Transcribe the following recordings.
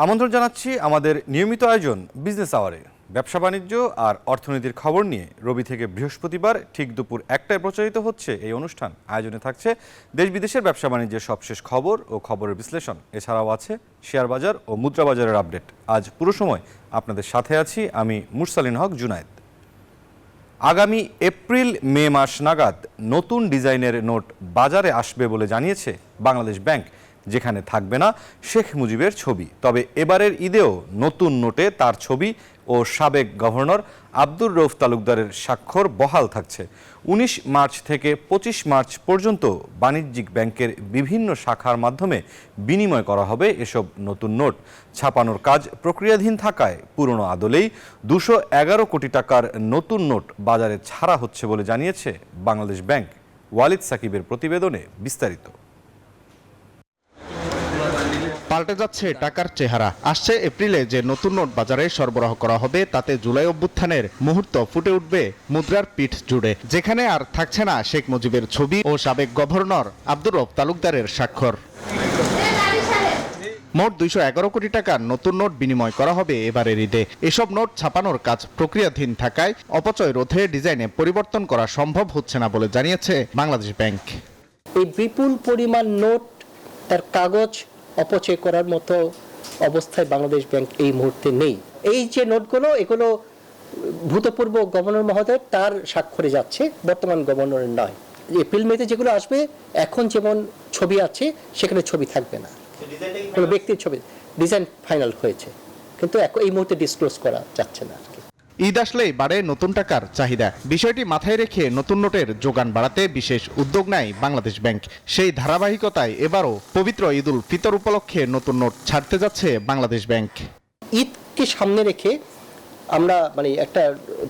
আমন্ত্রণ জানাচ্ছি আমাদের নিয়মিত আয়োজন বিজনেস আওয়ারে। ব্যবসা বাণিজ্য আর অর্থনীতির খবর নিয়ে রবি থেকে বৃহস্পতিবার ঠিক দুপুর 1টায় প্রচারিত হচ্ছে এই অনুষ্ঠান। আয়োজনে থাকছে দেশ বিদেশের ব্যবসা বাণিজ্যের সবশেষ খবর ও খবরের বিশ্লেষণ। এছাড়াও আছে শেয়ার বাজার ও মুদ্রা বাজারের আপডেট। আজ পুরো সময় আপনাদের সাথে আছি আমি মুরসালিন হক জুনায়েদ। আগামী এপ্রিল মে মাস নাগাদ নতুন ডিজাইনের নোট বাজারে আসবে বলে জানিয়েছে বাংলাদেশ ব্যাংক, যেখানে থাকবে না শেখ মুজিবের ছবি। তবে এবারের ঈদেও নতুন নোটে তার ছবি ও সাবেক গভর্নর আব্দুর রউফ তালুকদারের স্বাক্ষর বহাল থাকছে। ১৯ মার্চ থেকে ২৫ মার্চ পর্যন্ত বাণিজ্যিক ব্যাংকের বিভিন্ন শাখার মাধ্যমে বিনিময় করা হবে এসব নতুন নোট। ছাপানোর কাজ প্রক্রিয়াধীন থাকায় পুরনো আদলেই ২১১ কোটি টাকার নতুন নোট বাজারে ছাড়া হচ্ছে বলে জানিয়েছে বাংলাদেশ ব্যাংক। ওয়ালিদ সাকিবের প্রতিবেদনে বিস্তারিত। পাল্টে যাচ্ছে টাকার চেহারা। আসছে এপ্রিলে যে নতুন নোট বাজারে সরবরাহ করা হবে তাতে জুলাই অভ্যুত্থানের মুহূর্ত ফুটে উঠবে মুদ্রার পিঠ জুড়ে, যেখানে আর থাকছে না শেখ মুজিবের ছবি ও সাবেক গভর্নর আব্দুর রউফ তালুকদারের স্বাক্ষর। মোট ২১১ কোটি টাকার নতুন নোট বিনিময় করা হবে এবারের ঈদে। এসব নোট ছাপানোর কাজ প্রক্রিয়াধীন থাকায় অপচয় রোধে ডিজাইনে পরিবর্তন করা সম্ভব হচ্ছে না বলে জানিয়েছে বাংলাদেশ ব্যাংক। এই বিপুল পরিমাণ নোট, তার কাগজ অপচয় করার মতো অবস্থায় বাংলাদেশ ব্যাংক এই মুহূর্তে নেই। এই যে নোটগুলো, এগুলো ভূতপূর্ব গভর্নর মহোদয় তার স্বাক্ষরে যাচ্ছে, বর্তমান গভর্নরের নয়। এপ্রিল মেতে যেগুলো আসবে, এখন যেমন ছবি আছে সেখানে ছবি থাকবে না, কোনো ব্যক্তির ছবি। ডিজাইন ফাইনাল হয়েছে, কিন্তু এই মুহূর্তে ডিসক্লোজ করা যাচ্ছে না। ঈদ আসলেই বাড়ে নতুন টাকার চাহিদা। বিষয়টি মাথায় রেখে নতুন নোটের যোগান বাড়াতে বিশেষ উদ্যোগ নেয় বাংলাদেশ ব্যাংক। সেই ধারাবাহিকতায় এবারও পবিত্র ঈদ উল ফিতর উপলক্ষে নতুন নোট ছাড়তে যাচ্ছে বাংলাদেশ ব্যাংক। ঈদকে সামনে রেখে আমরা একটা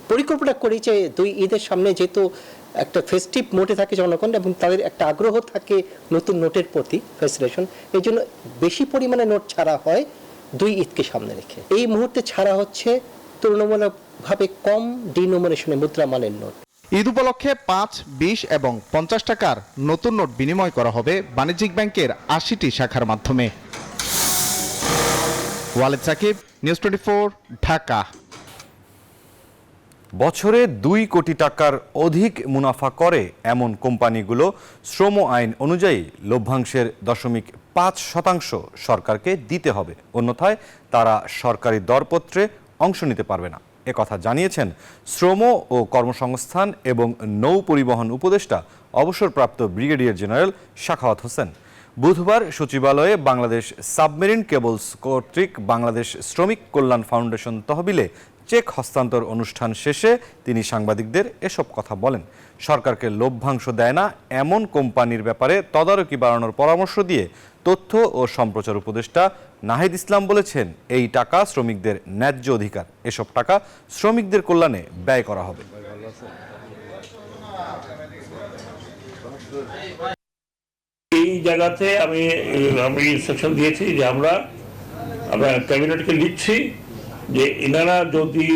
পরিকল্পনা করি যে দুই ঈদের সামনে যেহেতু একটা ফেস্টিভ মোডে থাকে জনগণ এবং তাদের একটা আগ্রহ থাকে নতুন নোটের প্রতি, ফ্যাসিনেশন, এই জন্য বেশি পরিমাণে নোট ছাড়া হয় দুই ঈদকে সামনে রেখে। এই মুহূর্তে ছাড়া হচ্ছে তুলনামূলকভাবে কম ডিনোমিনেশনে মুদ্রা মানের নোট। ঈদ উপলক্ষে ৫, ২০ এবং ৫০ টাকার নতুন নোট বিনিময় করা হবে বাণিজ্যিক ব্যাংকের ৮০টি শাখার মাধ্যমে। ওয়ালিদ সাকিব, নিউজ 24, ঢাকা। বছরে ২ কোটি টাকার অধিক মুনাফা করে এমন কোম্পানিগুলো শ্রম আইন অনুযায়ী লভ্যাংশের 0.৫% সরকারকে দিতে হবে, অন্যথায় তারা সরকারি দরপত্রে অংশ নিতে পারবে না। একথা জানিয়েছেন শ্রম ও কর্মসংস্থান এবং নৌ পরিবহন উপদেষ্টা অবসরপ্রাপ্ত ব্রিগেডিয়ার জেনারেল সাখাওয়াত হোসেন। বুধবার সচিবালয়ে বাংলাদেশ সাবমেরিন কেবলস কর্তৃক বাংলাদেশ শ্রমিক কল্যাণ ফাউন্ডেশন তহবিলে চেক হস্তান্তর অনুষ্ঠান শেষে তিনি সাংবাদিকদের এসব কথা বলেন। সরকারকে লভ্যাংশ দেয় না এমন কোম্পানির ব্যাপারে তদারকি বাড়ানোর পরামর্শ দিয়ে তথ্য ও সম্প্রচার উপদেষ্টা নাহিদ ইসলাম বলেছেন, এই টাকা শ্রমিকদের ন্যায্য অধিকার, এসব টাকা শ্রমিকদের কল্যাণে ব্যয় করা হবে। এই জায়গাতে আমি ইনস্ট্রাকশন দিয়েছি যে আমরা ক্যাবিনেটকে লিখছি যে এনারা যদি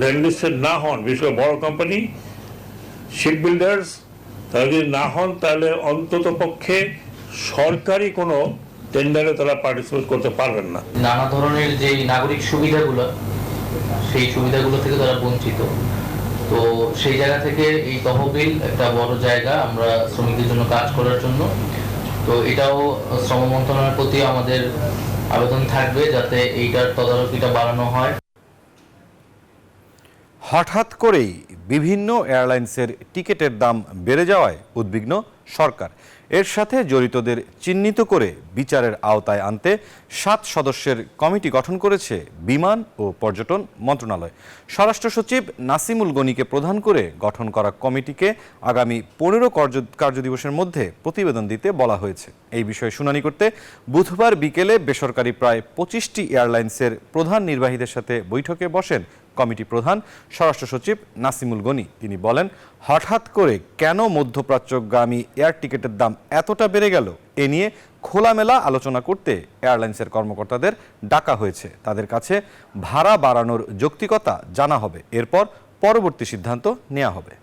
ল্যান্ড লিস্টেড না হন, বিশেষ করে বড় কোম্পানি, শিপ বিল্ডার্স, তারা যদি না হন তাহলে অন্তত পক্ষে সরকারি কোনো টেন্ডারে তারা পার্টিসিপেট করতে পারবেন না। নানা ধরনের যে নাগরিক সুবিধাগুলো, সেই সুবিধাগুলো থেকে তারা বঞ্চিত। তো সেই জায়গা থেকে এই তহবিল একটা বড় জায়গা আমরা শ্রমিকদের জন্য কাজ করার জন্য। তো এটাও শ্রম মন্ত্রণালয়ের প্রতি আমাদের আবেদন থাকবে যাতে এইটার তদারকিটা বাড়ানো হয়। হঠাৎ করেই বিভিন্ন এয়ারলাইন্সের টিকিটের দাম বেড়ে যাওয়ায় উদ্বিগ্ন সরকার। এর সাথে জড়িতদের চিহ্নিত করে বিচারের আওতায় আনতে 7 সদস্যের কমিটি গঠন করেছে বিমান ও পর্যটন মন্ত্রণালয়। স্বরাষ্ট্র সচিব নাসিমুল গনিকে প্রধান করে গঠন করা কমিটিকে আগামী 15 কার্যদিবসের মধ্যে প্রতিবেদন দিতে বলা হয়েছে। এই বিষয়ে শুনানি করতে বুধবার বিকেলে বেসরকারি প্রায় 25টি এয়ারলাইন্সের প্রধান নির্বাহীদের সাথে বৈঠকে বসেন কমিটি প্রধান স্বরাষ্ট্র সচিব নাসিমুল গনি। তিনি বলেন, হঠাৎ করে কেন মধ্যপ্রাচ্যগামী এয়ার টিকিটের দাম এতটা বেড়ে গেল এ নিয়ে খোলামেলা আলোচনা করতে এয়ারলাইন্সের কর্মকর্তাদের ডাকা হয়েছে। তাদের কাছে ভাড়া বাড়ানোর যৌক্তিকতা জানা হবে, এরপর পরবর্তী সিদ্ধান্ত নেওয়া হবে।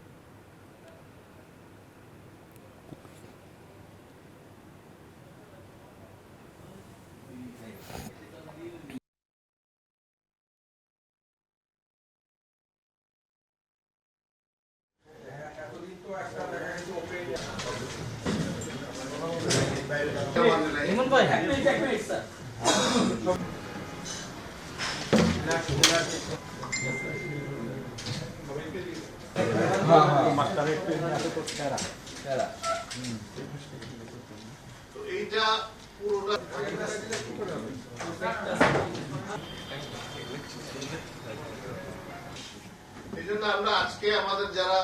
এই জন্য আমরা আজকে আমাদের যারা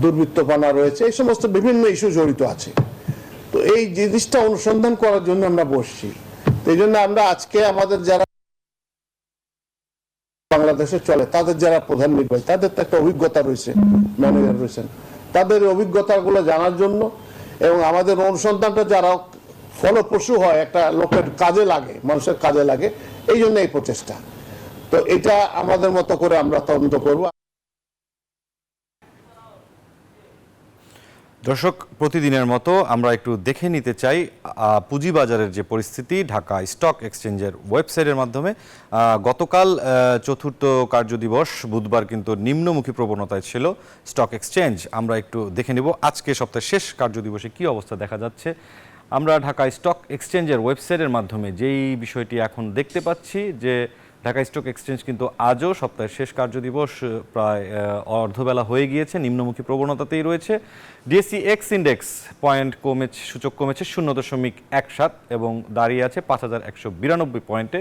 দুর্বৃত্তপনা রয়েছে, এই সমস্ত বিভিন্ন ইস্যু জড়িত আছে। তো এই জিনিসটা অনুসন্ধান করার জন্য আমরা বসছি। এই জন্য আমরা আজকে আমাদের যারা বাংলাদেশে চলে তাদের যারা প্রধান নির্বাহী, তাদের তো একটা অভিজ্ঞতা রয়েছে, ম্যানেজার রয়েছেন, তাদের অভিজ্ঞতাগুলো জানার জন্য এবং আমাদের অনুসন্ধানটা যারা ফলপ্রসূ হয়, একটা লোকের কাজে লাগে, মানুষের কাজে লাগে, এই জন্য এই প্রচেষ্টা। তো এটা আমাদের মতো করে আমরা তদন্ত করব। দর্শক, প্রতিদিনের মতো আমরা একটু দেখে নিতে চাই পুঁজিবাজারের যে পরিস্থিতি ঢাকা স্টক এক্সচেঞ্জের ওয়েবসাইটের মাধ্যমে। গতকাল চতুর্থ কার্যদিবস বুধবার কিন্তু নিম্নমুখী প্রবণতায় ছিল স্টক এক্সচেঞ্জ। আমরা একটু দেখে নিব আজকে সপ্তাহের শেষ কার্যদিবসে কি অবস্থা দেখা যাচ্ছে। আমরা ঢাকা স্টক এক্সচেঞ্জের ওয়েবসাইটের মাধ্যমে যেই বিষয়টি এখন দেখতে পাচ্ছি যে ঢাকা স্টক এক্সচেঞ্জ কিন্তু আজও সপ্তাহের শেষ কার্যদিবস প্রায় অর্ধবেলা হয়ে গিয়েছে, নিম্নমুখী প্রবণতাতেই রয়েছে। ডিএসসি এক্স ইন্ডেক্স সূচক কমেছে 0.17 এবং দাঁড়িয়ে আছে 5192 পয়েন্টে।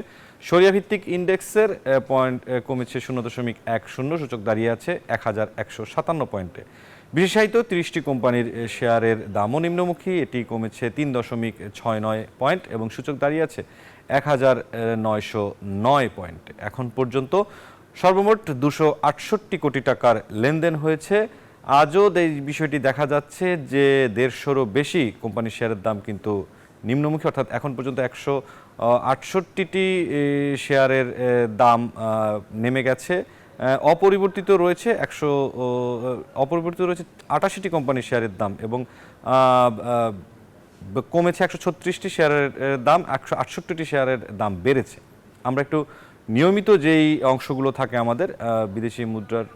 সরিয়া ভিত্তিক ইন্ডেক্সের পয়েন্ট কমেছে 0.10, সূচক দাঁড়িয়ে আছে 1157 পয়েন্টে। বিশেষায়িত 30টি কোম্পানির শেয়ারের দামও নিম্নমুখী, এটি কমেছে 3.69 পয়েন্ট এবং সূচক দাঁড়িয়ে আছে 1909 পয়েন্ট। এখন পর্যন্ত সর্বমোট 268 কোটি টাকার লেনদেন হয়েছে। আজও এই বিষয়টি দেখা যাচ্ছে যে 150রও বেশি কোম্পানির শেয়ারের দাম কিন্তু নিম্নমুখী, অর্থাৎ এখন পর্যন্ত 168টি শেয়ারের দাম নেমে গেছে। অপরিবর্তিত রয়েছে 88টি কোম্পানির শেয়ারের দাম এবং কমেছে 136টি শেয়ারের দাম, 168টি শেয়ারের দাম বেড়েছে। আমরা একটু নিয়মিত যেই অংশগুলো থাকে আমাদের বিদেশি মুদ্রার,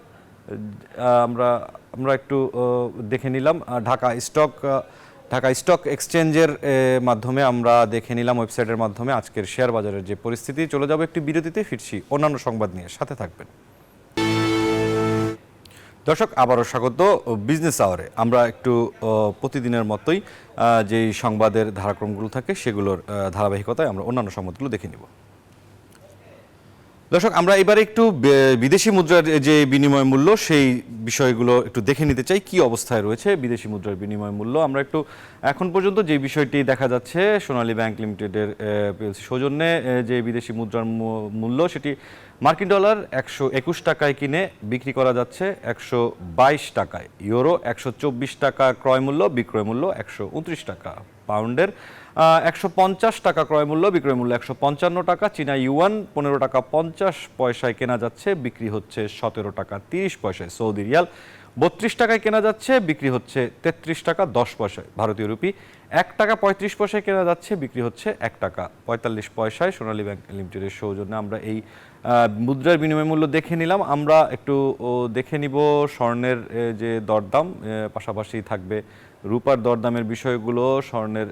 আমরা একটু দেখে নিলাম ঢাকা স্টক এক্সচেঞ্জের মাধ্যমে আমরা দেখে নিলাম ওয়েবসাইটের মাধ্যমে আজকের শেয়ার বাজারের যে পরিস্থিতি। চলে যাব একটি বিরতিতে, ফিরছি অন্যান্য সংবাদ নিয়ে, সাথে থাকবেন। দর্শক, আবারও স্বাগত বিজনেস আওয়ারে। আমরা একটু প্রতিদিনের মতোই যেই সংবাদের ধারাক্রমগুলো থাকে সেগুলোর ধারাবাহিকতায় আমরা অন্যান্য সংবাদগুলো দেখে নিব। দর্শক, আমরা এবারে একটু বিদেশি মুদ্রার যে বিনিময় মূল্য সেই বিষয়গুলো একটু দেখে নিতে চাই, কি অবস্থায় রয়েছে বিদেশি মুদ্রার বিনিময় মূল্য। আমরা একটু এখন পর্যন্ত যে বিষয়টি দেখা যাচ্ছে সোনালী ব্যাংক লিমিটেডের পিএলসি সৌজন্যে যে বিদেশি মুদ্রার মূল্য, সেটি মার্কিন ডলার 121 টাকায় কিনে বিক্রি করা যাচ্ছে 122 টাকায়। ইউরো 124 টাকা ক্রয় মূল্য, বিক্রয় মূল্য 129 টাকা। পাউন্ডের 150 টাকা ক্রয় মূল্য, বিক্রয় মূল্য 155 টাকা। চীনা ইউয়ান 15 টাকা 50 পয়সায় কেনা যাচ্ছে, বিক্রি হচ্ছে 17 টাকা 30 পয়সায়। সৌদি রিয়াল 32 টাকায় কেনা যাচ্ছে, বিক্রি হচ্ছে 33 টাকা 10 পয়সায়। ভারতীয় রুপি 1 টাকা 35 পয়সায় কেনা যাচ্ছে, বিক্রি হচ্ছে 1 টাকা 45 পয়সায়। সোনালী ব্যাংক লিমিটেডের সৌজন্যে আমরা এই মুদ্রার বিনিময় মূল্য দেখে নিলাম। আমরা একটু দেখে নিব স্বর্ণের যে দরদাম, পাশাপাশি থাকবে রূপার দরদামের বিষয়গুলো। স্বর্ণের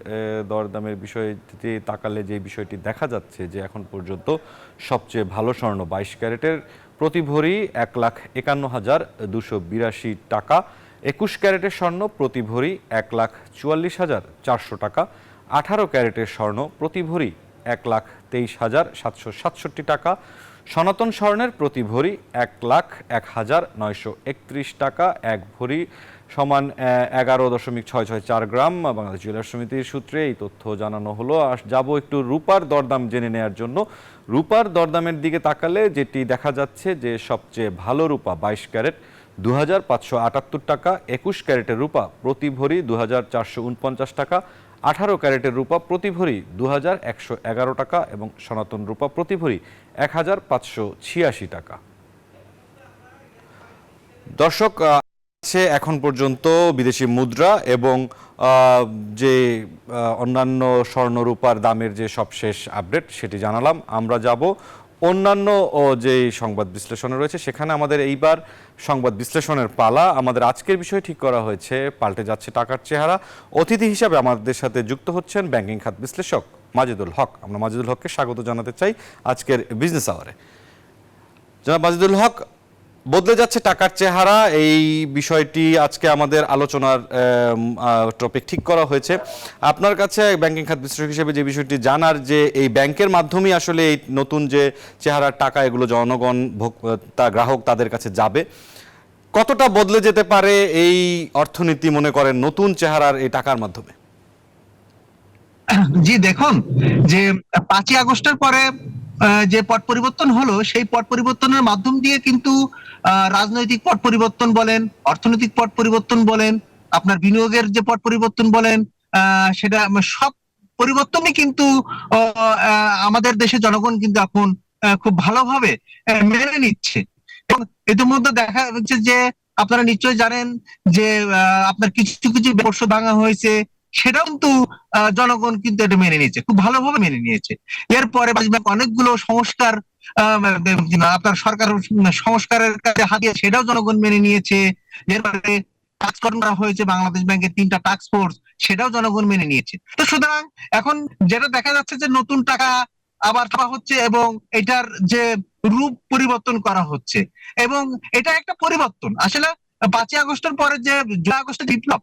দরদামের বিষয়টি তাকালে যে বিষয়টি দেখা যাচ্ছে যে এখন পর্যন্ত সবচেয়ে ভালো স্বর্ণ 22 ক্যারেটের প্রতি ভরি 1,51,282 টাকা। 21 ক্যারেটের স্বর্ণ প্রতি ভরি 1,44,400 টাকা। 18 ক্যারেটের স্বর্ণ প্রতি ভরি 1,23,767 টাকা। সনাতন স্বর্ণের প্রতি ভরি 1,01,931 টাকা। এক ভরি সমান 11.664 গ্রাম। বাংলাদেশ জুয়েলার্স সমিতির সূত্রে এই তথ্য জানানো হলো। আর যাব একটু রূপার দরদাম জেনে নেওয়ার জন্য। রূপার দরদামের দিকে তাকালে যেটি দেখা যাচ্ছে যে সবচেয়ে ভালো রূপা 22 ক্যারেট 2,578 টাকা। 21 ক্যারেটের রূপা প্রতি ভরি 2,449 টাকা। 18 ক্যারেটের রূপা প্রতি ভরি 2,111 টাকা এবং সনাতন রূপা প্রতি ভরি 1,586 টাকা। দর্শক আছে এখন পর্যন্ত বিদেশি মুদ্রা এবং যে অন্যান্য স্বর্ণরূপার দামের যে সবশেষ আপডেট সেটি জানালাম। আমরা যাব অন্যান্য যে সংবাদ বিশ্লেষণে রয়েছে, সেখানে আমাদের এইবার সংবাদ বিশ্লেষণের পালা। আমাদের আজকের বিষয় ঠিক করা হয়েছে পাল্টে যাচ্ছে টাকার চেহারা। অতিথি হিসাবে আমাদের সাথে যুক্ত হচ্ছেন ব্যাংকিং খাত বিশ্লেষক মাজেদুল হক। আমরা মাজেদুল হককে স্বাগত জানাতে চাই আজকের বিজনেস আওয়ারে। জনাব মাজেদুল হক, বদলে যাচ্ছে টাকার চেহারা, এই বিষয়টি আজকে আমাদের আলোচনার টপিক ঠিক করা হয়েছে। আপনার কাছে ব্যাংকিং খাত বিশ্লেষক হিসেবে যে বিষয়টি জানার, যে এই ব্যাংকের মাধ্যমেই আসলে এই নতুন যে চেহারার টাকা এগুলো জনগণ গ্রাহক তাদের কাছে যাবে, কতটা বদলে যেতে পারে এই অর্থনীতি মনে করেন নতুন চেহারার এই টাকার মাধ্যমে? জি দেখুন, যে 5ই আগস্টের পরে যে পট পরিবর্তন হলো, সেই পট পরিবর্তনের মাধ্যম দিয়ে কিন্তু রাজনৈতিক পট পরিবর্তন বলেন, অর্থনৈতিক পট পরিবর্তন বলেন, আপনার বিনিয়োগের যে পট পরিবর্তন বলেন, সেটা সব পরিবর্তনই কিন্তু আমাদের দেশে জনগণ কিন্তু এখন খুব ভালোভাবে মেনে নিচ্ছে। এবং ইতিমধ্যে দেখা যাচ্ছে যে আপনারা নিশ্চয়ই জানেন যে আপনার কিছু কিছু বর্ষ ভাঙা হয়েছে, সেটাও কিন্তু জনগণ কিন্তু এটা মেনে নিয়েছে, খুব ভালোভাবে মেনে নিয়েছে। এরপরে অনেকগুলো সংস্কার আপনার সরকার সংস্কারের কাজে হাতিয়ে সেটাও জনগণ মেনে নিয়েছে। এরপরে টাস্ক ফোর্স করা হয়েছে, বাংলাদেশ ব্যাংকের 3টা টাস্ক ফোর্স, সেটাও জনগণ মেনে নিয়েছে। তো সুতরাং এখন যেটা দেখা যাচ্ছে যে নতুন টাকা আবার ছাপা হচ্ছে এবং এটার যে রূপ পরিবর্তন করা হচ্ছে, এবং এটা একটা পরিবর্তন। আসলে 5ই আগস্টের পরে যে জুলাই আগস্টের বিপ্লব,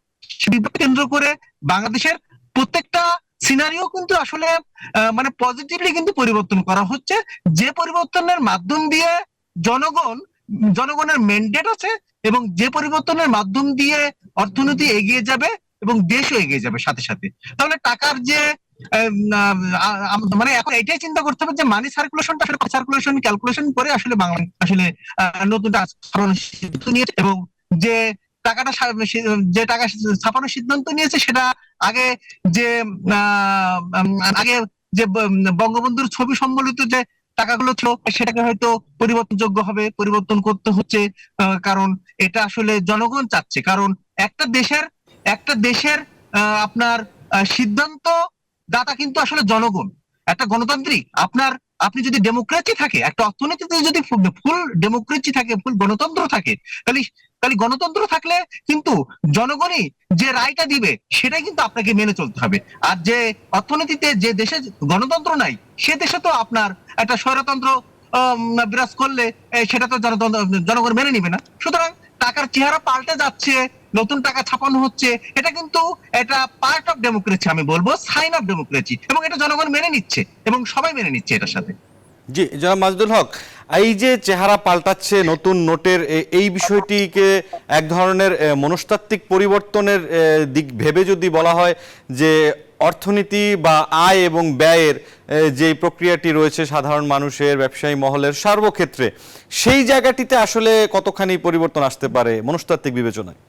বিপ্লব কেন্দ্র করে বাংলাদেশের প্রত্যেকটা সিনারিও কিন্তু আসলে মানে পজিটিভলি কিন্তু পরিবর্তন করা হচ্ছে, যে পরিবর্তনের মাধ্যম দিয়ে জনগণের ম্যান্ডেট আছে, এবং যে পরিবর্তনের মাধ্যম দিয়ে অর্থনীতি এগিয়ে যাবে এবং দেশও এগিয়ে যাবে সাথে সাথে। তাহলে টাকার যে মানে এখন এটাই চিন্তা করতে হবে যে মানি সার্কুলেশনটা আসলে সার্কুলেশন ক্যালকুলেশন করে আসলে বাংলা আসলে নতুন সিদ্ধান্ত নিয়েছে, এবং যে টাকাটা যে টাকা ছাপানোর সিদ্ধান্ত নিয়েছে সেটা আগে যে বঙ্গবন্ধুর ছবি সম্বলিত যে টাকাগুলো ছিল সেটাকে হয়তো পরিবর্তনযোগ্য হবে, পরিবর্তন করতে হচ্ছে, কারণ এটা আসলে জনগণ চাচ্ছে। কারণ একটা দেশের আপনার সিদ্ধান্ত দাতা কিন্তু আসলে জনগণ। একটা গণতান্ত্রিক আপনি যদি ডেমোক্রেসি থাকে, একটা অর্থনীতিতে যদি ফুল ডেমোক্রেসি থাকে, ফুল গণতন্ত্র থাকে, তাহলে গণতন্ত্র থাকলে কিন্তু জনগণই যে রায়টা দিবে সেটাই কিন্তু আপনাকে মেনে চলতে হবে। আর যে অর্থনীতিতে যে দেশে গণতন্ত্র নাই, সে দেশে তো আপনার একটা স্বৈরতন্ত্র বিরাজ করলে সেটা তো জনগণ মেনে নিবে না। সুতরাং টাকার চেহারা পাল্টে যাচ্ছে, নতুন টাকা ছাপানো হচ্ছে, এটা কিন্তু এটা পার্ট অফ ডেমোক্রেসি, আমি বলবো সাইন অফ ডেমোক্রেসি, এবং এটা জনগণ মেনে নিচ্ছে এবং সবাই মেনে নিচ্ছে এটার সাথে। জি জনাব মাজেদুল হক, এই যে চেহারা পাল্টাচ্ছে নতুন নোটের, এই বিষয়টিকে এক ধরনের মনস্তাত্ত্বিক পরিবর্তনের দিক ভেবে যদি বলা হয় যে অর্থনীতি বা আয় এবং ব্যয়ের যে প্রক্রিয়াটি রয়েছে সাধারণ মানুষের, ব্যবসায়ী মহলের সর্বক্ষেত্রে, সেই জায়গাটিতে আসলে কতখানি পরিবর্তন আসতে পারে মনস্তাত্ত্বিক বিবেচনায়?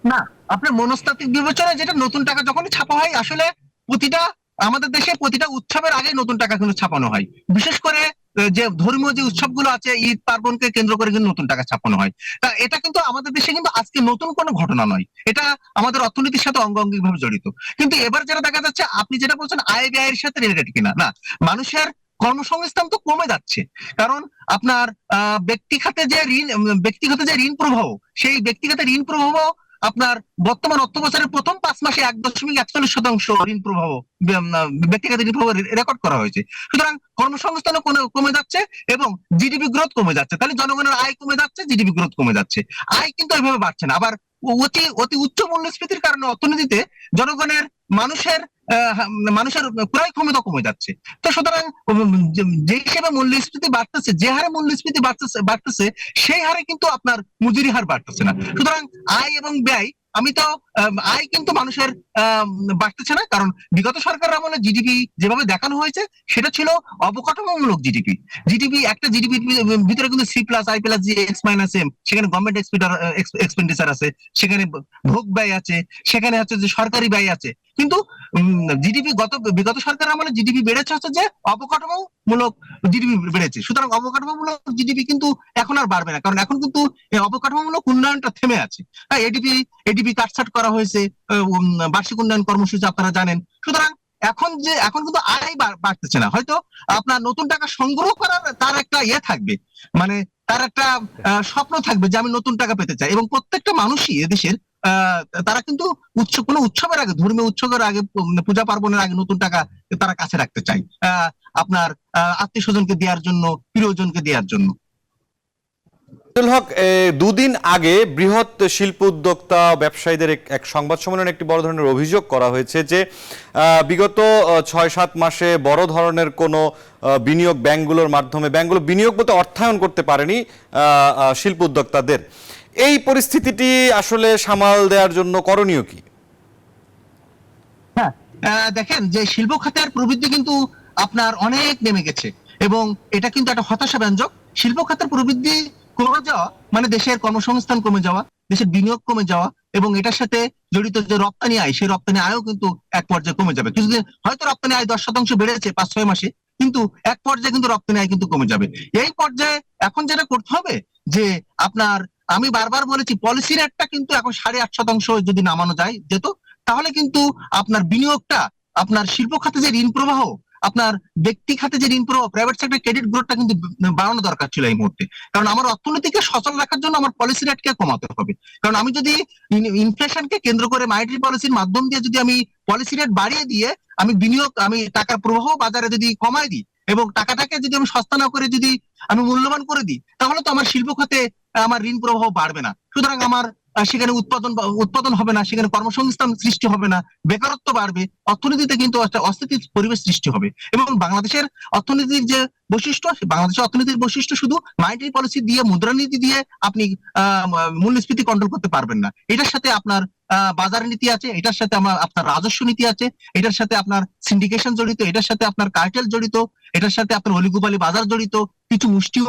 না, আপনার মনস্তাত্ত্বিক বিবেচনায় যেটা নতুন টাকা যখনই ছাপা হয়, আসলে আমাদের দেশে প্রতিটা উৎসবের আগে নতুন টাকা কিন্তু ছাপানো হয়। বিশেষ করে যে ধর্মীয় যে উৎসবগুলো আছে, ঈদ পার্বণকে কেন্দ্র করে কিন্তু নতুন টাকা ছাপানো হয়। তা এটা কিন্তু আমাদের দেশে কিন্তু আজকে নতুন কোনো ঘটনা নয়, এটা আমাদের অর্থনীতির সাথে অঙ্গাঙ্গিক ভাবে জড়িত। কিন্তু এবার যেটা দেখা যাচ্ছে, আপনি যেটা বলছেন আয় ব্যয়ের সাথে রিলেটেড কিনা, না, মানুষের কর্মসংস্থান তো কমে যাচ্ছে। কারণ আপনার ব্যক্তিগত যে ঋণ প্রবাহ, সেই ব্যক্তিগত ঋণ প্রবাহ আপনার বর্তমান অর্থ বছরের প্রথম 5 মাসে 1.41% ঋণ প্রবাহ, ব্যক্তিগত ঋণ প্রবাহ রেকর্ড করা হয়েছে। সুতরাং কর্মসংস্থানও কমে যাচ্ছে এবং জিডিপি গ্রোথ কমে যাচ্ছে। তাহলে জনগণের আয় কমে যাচ্ছে, জিডিপি গ্রোথ কমে যাচ্ছে, আয় কিন্তু এইভাবে বাড়ছে না। আবার অতি উচ্চ মূল্যস্ফীতির কারণে অর্থনীতিতে মানুষের ক্রয় ক্ষমতা কমে যাচ্ছে। তো সুতরাং যে হিসেবে মূল্যস্ফীতি বাড়তেছে, যে হারে মূল্যস্ফীতি বাড়তেছে সেই হারে কিন্তু আপনার মজুরি হার বাড়তেছে না। সুতরাং আয় এবং ব্যয়, আয় কিন্তু মানুষের বাড়তেছে না, কারণ বিগত সরকার আমলে জিডিপি যেভাবে দেখানো হয়েছে সেটা ছিল অবকাঠামোমূলক জিডিপি। একটা জিডিপির ভিতরে কিন্তু C+I+G X-M, সেখানে গভর্নমেন্ট এক্সপেন্ডিচার আছে, সেখানে ভোগ ব্যয় আছে, সেখানে হচ্ছে যে সরকারি ব্যয় আছে। কিন্তু জিডিপি বিগত সরকার আমলে জিডিপি বেড়েছে হচ্ছে যে অবকাঠামোমূলক জিডিপি বেড়েছে, সুতরাং অবকাঠামোমূলক জিডিপি কিন্তু এখন আর বাড়বে না, কারণ এখন কিন্তু এই অবকাঠামোমূলক উন্নয়নটা থেমে আছে। হ্যাঁ, এডিপি কাটছাট করা হয়েছে, বার্ষিক উন্নয়ন কর্মসূচি আপনারা জানেন। সুতরাং এখন কিন্তু আয় বাড়তেছে না। হয়তো আপনার নতুন টাকা সংগ্রহ করার তার একটা থাকবে, মানে তার একটা স্বপ্ন থাকবে যে আমি নতুন টাকা পেতে চাই, এবং প্রত্যেকটা মানুষই এদেশের তারা কিন্তু কোনো উৎসবের আগে, ধর্মীয় উৎসবের আগে, পূজা পার্বণের আগে নতুন টাকা তারা কাছে রাখতে চায়, আপনার আত্মীয় স্বজনকে দেওয়ার জন্য, প্রিয়জনকে দেওয়ার জন্য। আব্দুল হক, দুদিন আগে বৃহৎ শিল্প উদ্যোক্তা ব্যবসায়ীদের এক সংবাদ সম্মেলনে একটি বড় ধরনের অভিযোগ করা হয়েছে যে বিগত ৬-৭ মাসে বড় ধরনের কোনো বিনিয়োগ ব্যাংকগুলোর মাধ্যমে, ব্যাংকগুলো বিনিয়োগ বলতে অর্থায়ন করতে পারেনি শিল্প উদ্যোক্তাদের। এই পরিস্থিতিটি আসলে সামাল দেওয়ার জন্য করণীয় কি? হ্যাঁ, দেখেন যে শিল্প খাতের প্রবৃদ্ধি কিন্তু আপনার অনেক নেমে গেছে, এবং এটা কিন্তু একটা হতাশাব্যঞ্জক। শিল্প খাতের প্রবৃদ্ধি কমে যাওয়া মানে দেশের কর্মসংস্থান কমে যাওয়া, দেশের বিনিয়োগ কমে যাওয়া, এবং এটার সাথে জড়িত যে রপ্তানি আয়, সেই রপ্তানি আয়ও কিন্তু এক পর্যায়ে কমে যাবে। কিছুদিন হয়তো রপ্তানি আয় 10% বেড়েছে 5-6 মাসে, কিন্তু এক পর্যায়ে কিন্তু রপ্তানি আয় কিন্তু কমে যাবে। এই পর্যায়ে এখন যেটা করতে হবে যে আপনার, আমি বারবার বলেছি, পলিসি রেটটা কিন্তু এখন 8.5% যদি নামানো যায় যেত, তাহলে কিন্তু আপনার বিনিয়োগটা, আপনার শিল্প খাতে যে ঋণ প্রবাহ, আপনার ব্যক্তি খাতে যে ঋণ প্রবাহ, প্রাইভেট সেক্টর ক্রেডিট গ্রোথটা কিন্তু বাড়ানো দরকার ছিল এই মুহূর্তে। কারণ আমার অর্থনীতিকে সচল রাখার জন্য আমার পলিসি রেটকে কমাতে হবে। কারণ আমি যদি ইনফ্লেশনকে কেন্দ্র করে মনিটারি পলিসির মাধ্যম দিয়ে যদি আমি পলিসি রেট বাড়িয়ে দিয়ে আমি টাকার প্রবাহ বাজারে যদি কমাই দিই, এবং টাকাটাকে যদি আমি সস্তা না করে যদি আমি মূল্যবান করে দিই, তাহলে তো আমার শিল্প খাতে আমার ঋণ প্রবাহ বাড়বে না। সুতরাং আমার সেখানে উৎপাদন হবে না, সেখানে কর্মসংস্থান সৃষ্টি হবে না, বেকারত্ব বাড়বে, অর্থনীতিতে কিন্তু একটা অস্থিতির পরিবেশ সৃষ্টি হবে। এবং বাংলাদেশের অর্থনীতির যে বৈশিষ্ট্য, বাংলাদেশের অর্থনীতির বৈশিষ্ট্য শুধু মনিটারি পলিসি দিয়ে, মুদ্রানীতি দিয়ে আপনি মূল্যস্ফীতি কন্ট্রোল করতে পারবেন না। এটার সাথে আপনার বাজার নীতি আছে, এটার সাথে আপনার রাজস্ব নীতি আছে, এটার সাথে আপনার সিন্ডিকেশন জড়িত, এটার সাথে আপনার কার্টেল জড়িত, এটার সাথে আপনার অলিগোপালি বাজার জড়িত, কিছু মুষ্টিও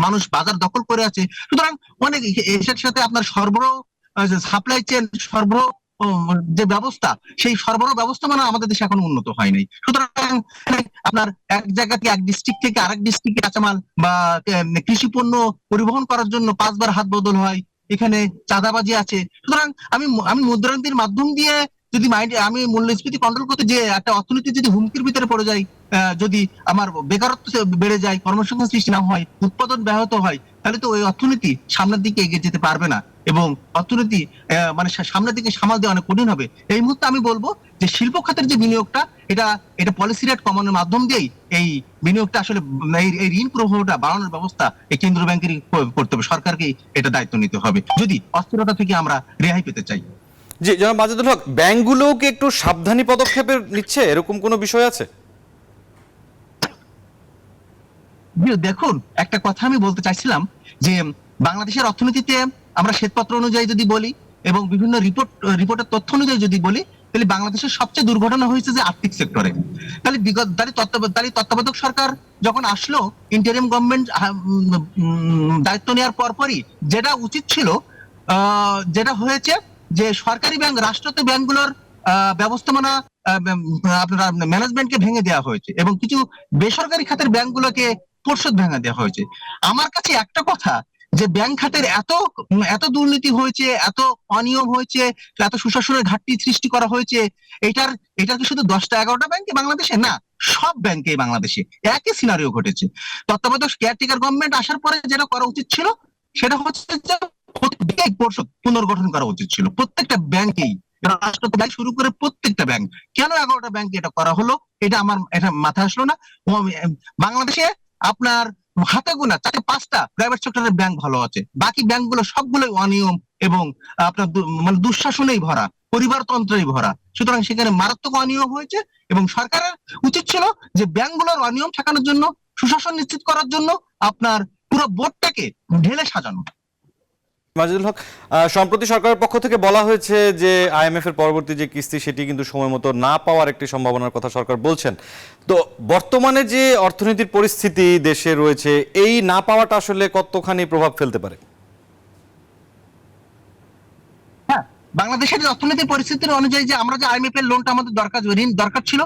মানুষ বাজার দখল করে আছে। সুতরাং অনেক, এটার সাথে আপনার সরবরাহ, সাপ্লাই চেন, সরবরাহ যে ব্যবস্থা, সেই সরবরাহ ব্যবস্থা মানে আমাদের দেশে এখন উন্নত হয় নাই। সুতরাং আপনার এক জায়গা থেকে, এক ডিস্ট্রিক্ট থেকে আরেক ডিস্ট্রিক্টে কাঁচামাল বা কৃষি পণ্য পরিবহন করার জন্য 5 বার হাত বদল হয়, এখানে চাঁদাবাজি আছে। সুতরাং আমি মুদ্রানীতির মাধ্যম দিয়ে যদি আমি মূল্যস্ফীতি কন্ট্রোল করতে, যে একটা অর্থনীতি যদি হুমকির ভিতরে পড়ে যায়, যদি আমার বেকারত্ব বেড়ে যায়, কর্মসংস্থান সৃষ্টি না হয়, উৎপাদন ব্যাহত হয়, তাহলে তো ওই অর্থনীতি সামনের দিকে এগিয়ে যেতে পারবে না, এবং অর্থনীতি মানে সামনের দিকে সামাল দেওয়া অনেক কঠিন হবে। এই মুহূর্তে আমি বলবো যে শিল্প খাতের যে বিনিয়োগটা, এটা পলিসি রেট কমানোর মাধ্যম দিয়েই এই বিনিয়োগটা আসলে, এই ঋণ প্রবাহটা বাড়ানোর ব্যবস্থা এই কেন্দ্রীয় ব্যাংকেরই করতে হবে, সরকারকেই এটা দায়িত্ব নিতে হবে, যদি অস্থিরতা থেকে আমরা রেহাই পেতে চাই। জি জনাব মাজেদুল হক, ব্যাংকগুলোও কি একটু সাবধানী পদক্ষেপের নিচ্ছে, এরকম কোনো বিষয় আছে? দেখুন, একটা কথা আমি বলতে চাইছিলাম যে বাংলাদেশের অর্থনীতিতে আমরা শ্বেতপত্র অনুযায়ী যদি বলি, এবং বিভিন্ন রিপোর্টের তথ্য অনুযায়ী যদি বলি, তাহলে বাংলাদেশের সবচেয়ে দুর্ঘটনা হয়েছে যে আর্থিক সেক্টরে। তাহলে তত্ত্বাবধায়ক সরকার যখন আসলো, ইন্টারিম গভর্নমেন্ট দায়িত্ব নেওয়ার পরপরই যেটা উচিত ছিল, যেটা হয়েছে যে সরকারি ব্যাংক, রাষ্ট্রায়ত্ত ব্যাংকগুলোর ব্যবস্থাপনা, আপনার ম্যানেজমেন্টকে ভেঙে দেওয়া হয়েছে, এবং কিছু বেসরকারি খাতের ব্যাংকগুলোকে পর্ষদ ভেঙে দেওয়া হয়েছে। আমার কাছে একটা কথা, যে ব্যাংক খাতের এত দুর্নীতি হয়েছে, এত অনিয়ম হয়েছে, এত সুশাসনের ঘাটতি সৃষ্টি করা হয়েছে, এটার কি শুধু 10টা-11টা ব্যাংকে বাংলাদেশে? না, সব ব্যাংকে বাংলাদেশে একই সিনারিও ঘটেছে। তত্ত্বাবধায়ক কেয়ারটেকার গভর্নমেন্ট আসার পরে যেটা করা উচিত ছিল, সেটা হচ্ছে যে প্রত্যেক পর্ষদ পুনর্গঠন করা উচিত ছিল, প্রত্যেকটা ব্যাংকেই, রাষ্ট্রায়ত্ত ব্যাংক শুরু করে প্রত্যেকটা ব্যাংক। কেন 11টা ব্যাংকে এটা করা হলো, এটা আমার মাথায় আসলো না। বাংলাদেশে আপনার হাতে গোনা 4-5টা প্রাইভেট সেক্টরের ব্যাংক ভালো আছে, বাকি ব্যাংকগুলো সবগুলোই অনিয়ম এবং আপনার মানে দুঃশাসনেই ভরা, পরিবারতন্ত্রেই ভরা। সুতরাং সেখানে মারাত্মক অনিয়ম হয়েছে, এবং সরকারের উচিত ছিল যে ব্যাংকগুলোর অনিয়ম ঠেকানোর জন্য, সুশাসন নিশ্চিত করার জন্য আপনার পুরো বোর্ডটাকে ঢেলে সাজানো। মাজেদুল হক, সম্প্রতি সরকারের পক্ষ থেকে বলা হয়েছে যে আইএমএফ এর পরবর্তী যে কিস্তি, সেটি কিন্তু সময় মতো না পাওয়ার একটি সম্ভাবনার কথা সরকার বলছেন। তো বর্তমানে যে অর্থনীতির পরিস্থিতি দেশে রয়েছে, এই না পাওয়াটা আসলে কতখানি প্রভাব ফেলতে পারে? হ্যাঁ, বাংলাদেশের যে অর্থনৈতিক পরিস্থিতির অনুযায়ী যে আমরা যে আইএমএফ এর লোনটা আমাদের ঋণ দরকার ছিল,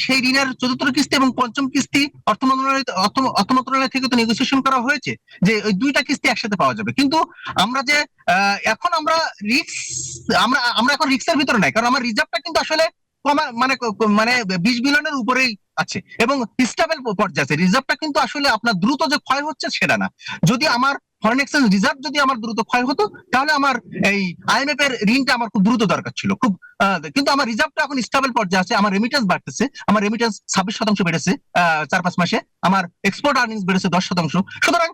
সেই ঋণের ৪র্থ কিস্তি এবং ৫ম কিস্তি অর্থ মন্ত্রণালয় থেকে তো নেগোসিয়েশন করা হয়েছে যে ওই ২টা কিস্তি একসাথে পাওয়া যাবে। কিন্তু আমরা যে এখন আমরা এখন রিস্কের ভিতরে নাই, কারণ আমার রিজার্ভটা কিন্তু আসলে মানে ২০ বিলিয়নের উপরেই আছে এবং স্টেবল পর্যায়ে আছে। রিজার্ভটা কিন্তু আসলে আপনার দ্রুত যে ক্ষয় হচ্ছে সেটা না। যদি আমার ফরেন এক্সচেঞ্জ রিজার্ভ যদি আমার দ্রুত ক্ষয় হতো, তাহলে আমার এই আইএমএফ এর ঋণটা আমার খুব দ্রুত দরকার ছিল কিন্তু আমার রিজার্ভটা এখন স্টেবল পর্যায়ে আছে। আমার রেমিটেন্স বাড়তেছে, আমার রেমিটেন্স ২৬% বেড়েছে ৪-৫ মাসে, আমার এক্সপোর্ট আর্নিংস বেড়েছে ১০%। সুতরাং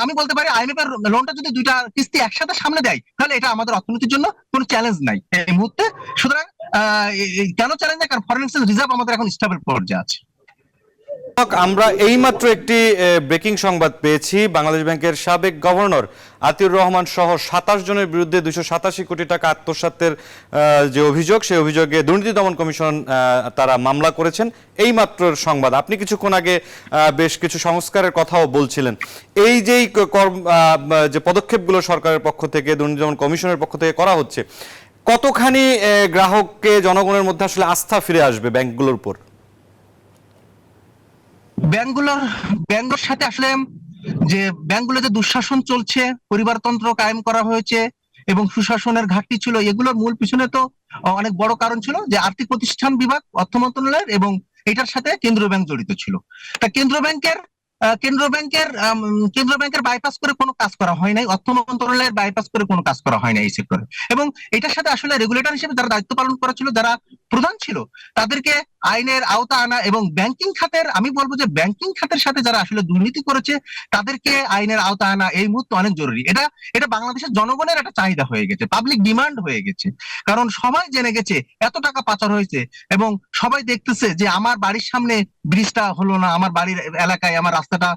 আমি বলতে পারি আইএমএফ এর লোনটা যদি ২টা কিস্তি একসাথে সামনে দেয়, তাহলে এটা আমাদের অর্থনীতির জন্য কোনো চ্যালেঞ্জ নাই এই মুহূর্তে। সুতরাং কেন চ্যালেঞ্জ নাই? কারণ ফরেন এক্সচেঞ্জ রিজার্ভ আমাদের এখন স্টেবল পর্যায়ে আছে। আমরা এইমাত্র একটি ব্রেকিং সংবাদ পেয়েছি। বাংলাদেশ ব্যাংকের সাবেক গভর্নর আতিউর রহমান সহ ২৭ জনের বিরুদ্ধে ২৮৭ কোটি টাকা আত্মসাতের যে অভিযোগ, সেই অভিযোগে দুর্নীতি দমন কমিশন তারা মামলা করেছেন। এইমাত্র সংবাদ। আপনি কিছুক্ষণ আগে বেশ কিছু সংস্কারের কথাও বলছিলেন। এই যে পদক্ষেপগুলো সরকারের পক্ষ থেকে, দুর্নীতি দমন কমিশনের পক্ষ থেকে করা হচ্ছে, কতখানি গ্রাহককে, জনগণের মধ্যে আসলে আস্থা ফিরে আসবে ব্যাংকগুলোর উপর? ব্যাংকগুলোর সাথে আসলে যে ব্যাংকগুলো যে দুঃশাসন চলছে, পরিবারতন্ত্র কায়েম করা হয়েছে এবং সুশাসনের ঘাটতি ছিল, এগুলোর মূল পিছনে তো অনেক বড় কারণ ছিল যে আর্থিক প্রতিষ্ঠান বিভাগ, অর্থ মন্ত্রণালয়ের এবং এটার সাথে কেন্দ্রীয় ব্যাংক জড়িত ছিল। তা কেন্দ্র ব্যাংকের বাইপাস করে কোনো কাজ করা হয় নাই, অর্থ মন্ত্রণালয়ের বাইপাস করে কোনো কাজ করা হয় নাই এই সেক্টরে। এবং এটার সাথে আসলে রেগুলেটর হিসেবে যারা দায়িত্ব পালন করা ছিল, যারা প্রধান ছিল, তাদেরকে আইনের আওতা আনা এবং ব্যাংকিং খাতের, আমি বলবো যে ব্যাংকিং খাতের সাথে যারা আসলে দুর্নীতি করেছে তাদেরকে আইনের আওতা আনা এই মুহূর্তে অনেক জরুরি। এটা বাংলাদেশের জনগণের একটা চাহিদা হয়ে গেছে, পাবলিক ডিমান্ড হয়ে গেছে। কারণ সবাই জেনে গেছে এত টাকা পাচার হয়েছে এবং সবাই দেখতেছে যে আমার বাড়ির সামনে ব্রিজটা হলো না, আমার বাড়ির এলাকায় আমার রাস্তাটা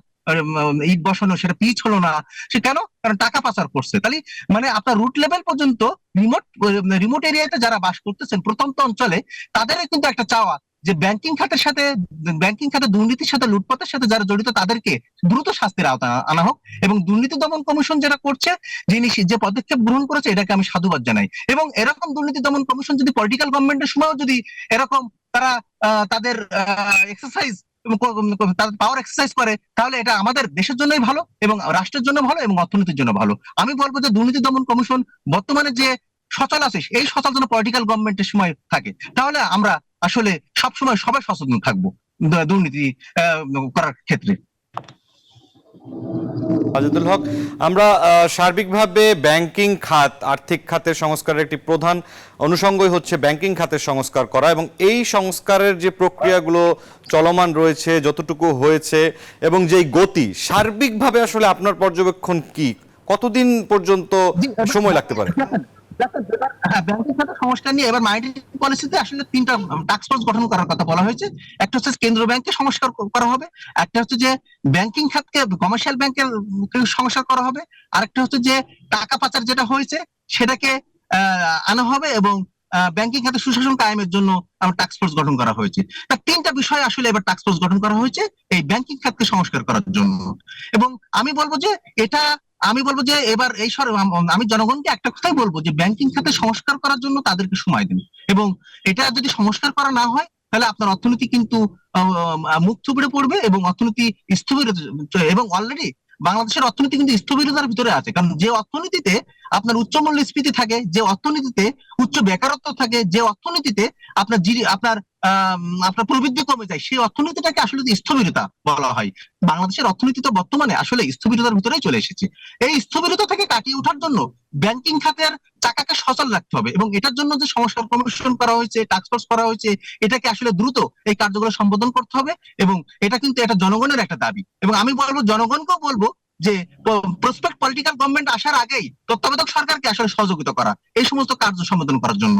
ইট বসানো, সেটা পিচ হলো না। সে কেন? কারণ টাকা পাচার করছে। তাহলে মানে আপনার রুট লেভেল পর্যন্ত, রিমোট এরিয়াতে যারা বাস করতেছেন, প্রত্যন্ত অঞ্চলে, তাদের কিন্তু একটা চাওয়া যে ব্যাংকিং খাতে দুর্নীতির সাথে, লুটপাটের সাথে যারা জড়িত, তাদেরকে দ্রুত শাস্তির আওতা আনা হোক। এবং দুর্নীতি দমন কমিশন যেটা করছে, যে পদক্ষেপ গ্রহণ করেছে, এটাকে আমি সাধুবাদ জানাই। এবং এরকম দুর্নীতি দমন কমিশন যদি পলিটিক্যাল গভর্নমেন্টের সময়ও যদি এরকম তারা তাদের এক্সারসাইজ, তাদের পাওয়ার এক্সারসাইজ করে, তাহলে এটা আমাদের দেশের জন্যই ভালো এবং রাষ্ট্রের জন্য ভালো এবং অর্থনীতির জন্য ভালো। আমি বলবো যে দুর্নীতি দমন কমিশন বর্তমানে যে সচল আছে, এই সচল যেন পলিটিক্যাল গভর্নমেন্টের সময় থাকে, তাহলে আমরা আসলে সবসময় সবাই সচেতন থাকবো দুর্নীতি করার ক্ষেত্রে। আজিদুল হক, আমরা সার্বিকভাবে ব্যাংকিং খাত, আর্থিক খাতের সংস্কারের একটি প্রধান অনুষঙ্গই হচ্ছে ব্যাংকিং খাতের সংস্কার করা, এবং এই সংস্কারের যে প্রক্রিয়াগুলো চলমান রয়েছে, যতটুকু হয়েছে এবং যেই গতি, সার্বিকভাবে আসলে আপনার পর্যবেক্ষণ কি? কতদিন পর্যন্ত সময় লাগতে পারে? ব্যাংকিং খাতের সংস্কার নিয়ে এবার মনিটারি পলিসিতে আসলে 3টা টাস্ক ফোর্স গঠন করার কথা বলা হয়েছে। একটা হচ্ছে কেন্দ্রীয় ব্যাংককে সংস্কার করা হবে, একটা হচ্ছে যে ব্যাংকিং খাতকে, কমার্শিয়াল ব্যাংকের সংস্কার করা হবে, আরেকটা হচ্ছে যে টাকা পাচার যেটা হয়েছে সেটাকে আনা হবে এবং ব্যাংকিং খাতে সুশাসন কায়েমের জন্য আমার টাস্ক ফোর্স গঠন করা হয়েছে। তা 3টা বিষয় আসলে এবার টাস্ক ফোর্স গঠন করা হয়েছে এই ব্যাংকিং খাতকে সংস্কার করার জন্য। এবং আমি বলবো যে এবার আমি জনগণকে একটা কথাই বলবো যে ব্যাংকিং খাতে সংস্কার করার জন্য তাদেরকে সময় দিন, এবং এটা যদি সংস্কার করা না হয়, তাহলে আপনার অর্থনীতি কিন্তু মুখ থুবড়ে পড়বে এবং অর্থনীতি স্থবির, এবং অলরেডি বাংলাদেশের অর্থনীতি কিন্তু স্থবিরতার ভিতরে আছে। কারণ যে অর্থনীতিতে আপনার উচ্চ মূল্যস্ফীতি থাকে, যে অর্থনীতিতে উচ্চ বেকারত্ব থাকে, যে অর্থনীতিতে আপনার প্রবৃদ্ধি কমে যায়, সেই অর্থনীতিটাকে আসলে স্থবিরতা বলা হয়। বাংলাদেশের অর্থনীতি তো বর্তমানে আসলে স্থবিরতার ভিতরেই চলে এসেছে। এই স্থবিরতা থেকে কাটিয়ে ওঠার জন্য ব্যাংকিং খাতের চাকাকে সচল রাখতে হবে, এবং এটার জন্য যে সংস্কার কমিশন করা হয়েছে, টাস্ক ফোর্স করা হয়েছে, এটাকে আসলে দ্রুত এই কার্যগুলো সম্বোধন করতে হবে। এবং এটা কিন্তু এটা জনগণের একটা দাবি, এবং আমি বলবো, জনগণকেও বলবো যে প্রসপেক্ট পলিটিক্যাল গভর্নমেন্ট আসার আগেই তত্ত্বাবধায়ক সরকারকে আসলে সহযোগিতা করা এই সমস্ত কার্য সম্বোধন করার জন্য।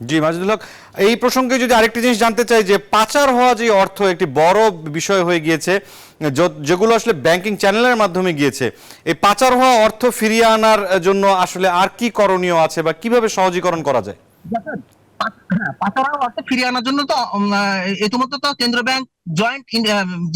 জি মাজিদুল হক, এই প্রসঙ্গে যদি আরেকটি জিনিস জানতে চাই, যে পাচার হওয়া যে অর্থ একটি বড় বিষয় হয়ে গিয়েছে, যেগুলো আসলে ব্যাংকিং চ্যানেলের মাধ্যমে গিয়েছে, এই পাচার হওয়া অর্থ ফিরিয়ে আনার জন্য আসলে আর কি করণীয় আছে বা কিভাবে সহজীকরণ করা যায়? পাচার হওয়া অর্থ ফিরিয়ে আনার জন্য তো ইতিমধ্যে তো কেন্দ্র bank joint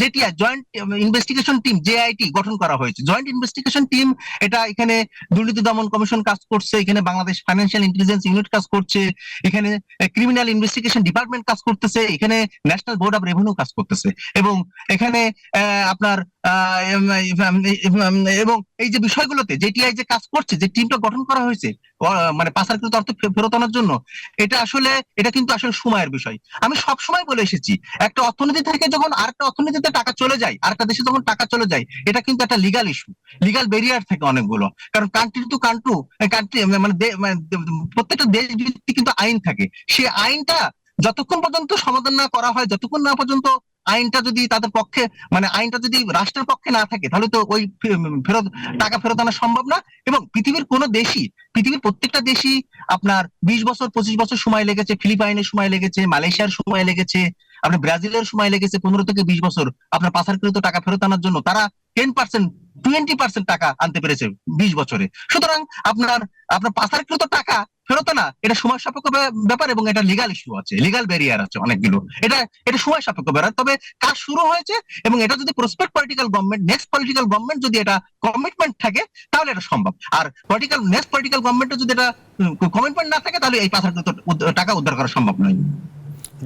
JTI joint investigation team JIT গঠন করা হয়েছে। জয়েন্ট ইনভেস্টিগেশন টিম এটা এখানে দুর্নীতি দমন কমিশন কাজ করছে, এখানে বাংলাদেশ ফাইন্যান্সিয়াল ইন্টেলিজেন্স ইউনিট কাজ করছে, এখানে ক্রিমিনাল ইনভেস্টিগেশন ডিপার্টমেন্ট কাজ করতেছে, এখানে ন্যাশনাল বোর্ড অফ রেভিনিউ কাজ করতেছে, এবং এখানে আপনার এবং এই যে বিষয়গুলোতে জেটিআই যে কাজ করছে, যে টিমটা গঠন করা হয়েছে মানে পাচারকৃত অর্থ ফেরত আনার জন্য, এটা কিন্তু আসলে সময়ের বিষয়। আমি সব সময় বলে এসেছি, একটা অর্থনীতি থেকে যখন আরেকটা অর্থনীতিতে টাকা চলে যায়, আরেকটা দেশে যখন টাকা চলে যায়, এটা কিন্তু একটা লিগাল ইস্যু, লিগাল ব্যারিয়ার থাকে অনেকগুলো। কারণ কান্ট্রি টু কান্ট্রি মানে প্রত্যেকটা দেশ ভিত্তিক কিন্তু আইন থাকে। সেই আইনটা যতক্ষণ পর্যন্ত সমাধান না করা হয়, যতক্ষণ না পর্যন্ত আইনটা যদি তাদের পক্ষে মানে আইনটা যদি রাষ্ট্রের পক্ষে না থাকে, তাহলে তো ওই টাকা ফেরত আনা সম্ভব না। এবং পৃথিবীর প্রত্যেকটা দেশই আপনার 20 বছর 25 বছর সময় লেগেছে, ফিলিপাইনের সময় লেগেছে, মালয়েশিয়ার সময় লেগেছে, আপনার ব্রাজিলের সময় লেগেছে 15 থেকে 20 বছর আপনার পাচারকৃত টাকা ফেরত আনার জন্য। তারা 10% 20% টাকা আনতে পেরেছে 20 বছরে। সুতরাং আপনার পাচারকৃত টাকা ফেরত আনা এটা সময় সাপেক্ষ ব্যাপার, এবং এটা লিগাল ইস্যু আছে, লিগাল ব্যারিয়ার আছে অনেকগুলো। এটা সময় সাপেক্ষ ব্যাপার। তবে কাজ শুরু হয়েছে, এবং এটা যদি prospect political government, next political government যদি এটা কমিটমেন্ট থাকে, তাহলে এটা সম্ভব। আর নেক্সট পলিটিক্যাল গভর্নমেন্টের যদি এটা কমিটমেন্ট না থাকে, তাহলে এই পাচারকৃত টাকা উদ্ধার করা সম্ভব নয়।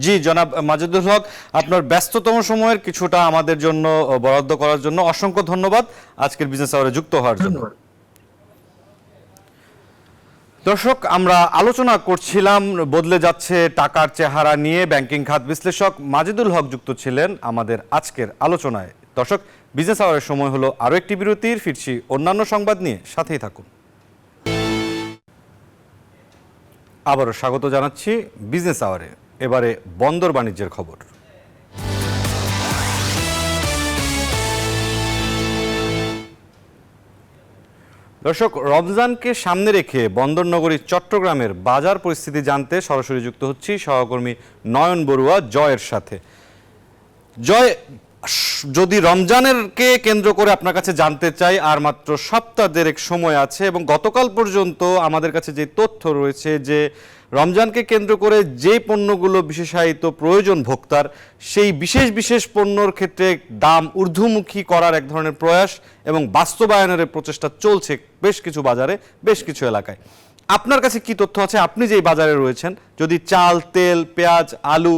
জি জনাব মাজেদুল হক, আপনার ব্যস্ততম সময়ের কিছুটা আমাদের জন্য বরাদ্দ করার জন্য অসংখ্য ধন্যবাদ আজকের বিজনেস আওয়ারে যুক্ত হওয়ার জন্য। দর্শক, আমরা আলোচনা করছিলাম বদলে যাচ্ছে টাকার চেহারা নিয়ে। ব্যাংকিং খাত বিশ্লেষক মাজেদুল হক যুক্ত ছিলেন আমাদের আজকের আলোচনায়। দর্শক, বিজনেস আওয়ারের সময় হলো আরও একটি বিরতির। ফিরছি অন্যান্য সংবাদ নিয়ে, সাথেই থাকুন। আবারও স্বাগত জানাচ্ছি বিজনেস আওয়ারে। এবারে বন্দর বাণিজ্যের খবর। দর্শক, রমজানকে সামনে রেখে বন্দরনগরী চট্টগ্রামের বাজার পরিস্থিতি জানতে সরাসরি যুক্ত হচ্ছি সহকর্মী নয়ন বড়ুয়া জয়ের সাথে। জয়, যদি রমজানেরকে কেন্দ্র করে আপনার কাছে জানতে চাই, আর মাত্র সপ্তাহ দেড়েক সময় আছে, এবং গতকাল পর্যন্ত আমাদের কাছে যে তথ্য রয়েছে যে রমজানকে কেন্দ্র করে যে পণ্যগুলো বিশেষায়িত প্রয়োজন ভোক্তার, সেই বিশেষ পণ্যর ক্ষেত্রে দাম ঊর্ধ্বমুখী করার এক ধরনের প্রয়াস এবং বাস্তবায়নের প্রচেষ্টা চলছে বেশ কিছু বাজারে, বেশ কিছু এলাকায়। আপনার কাছে কি তথ্য আছে, আপনি যেই বাজারে রয়েছেন? যদি চাল, তেল, পেঁয়াজ, আলু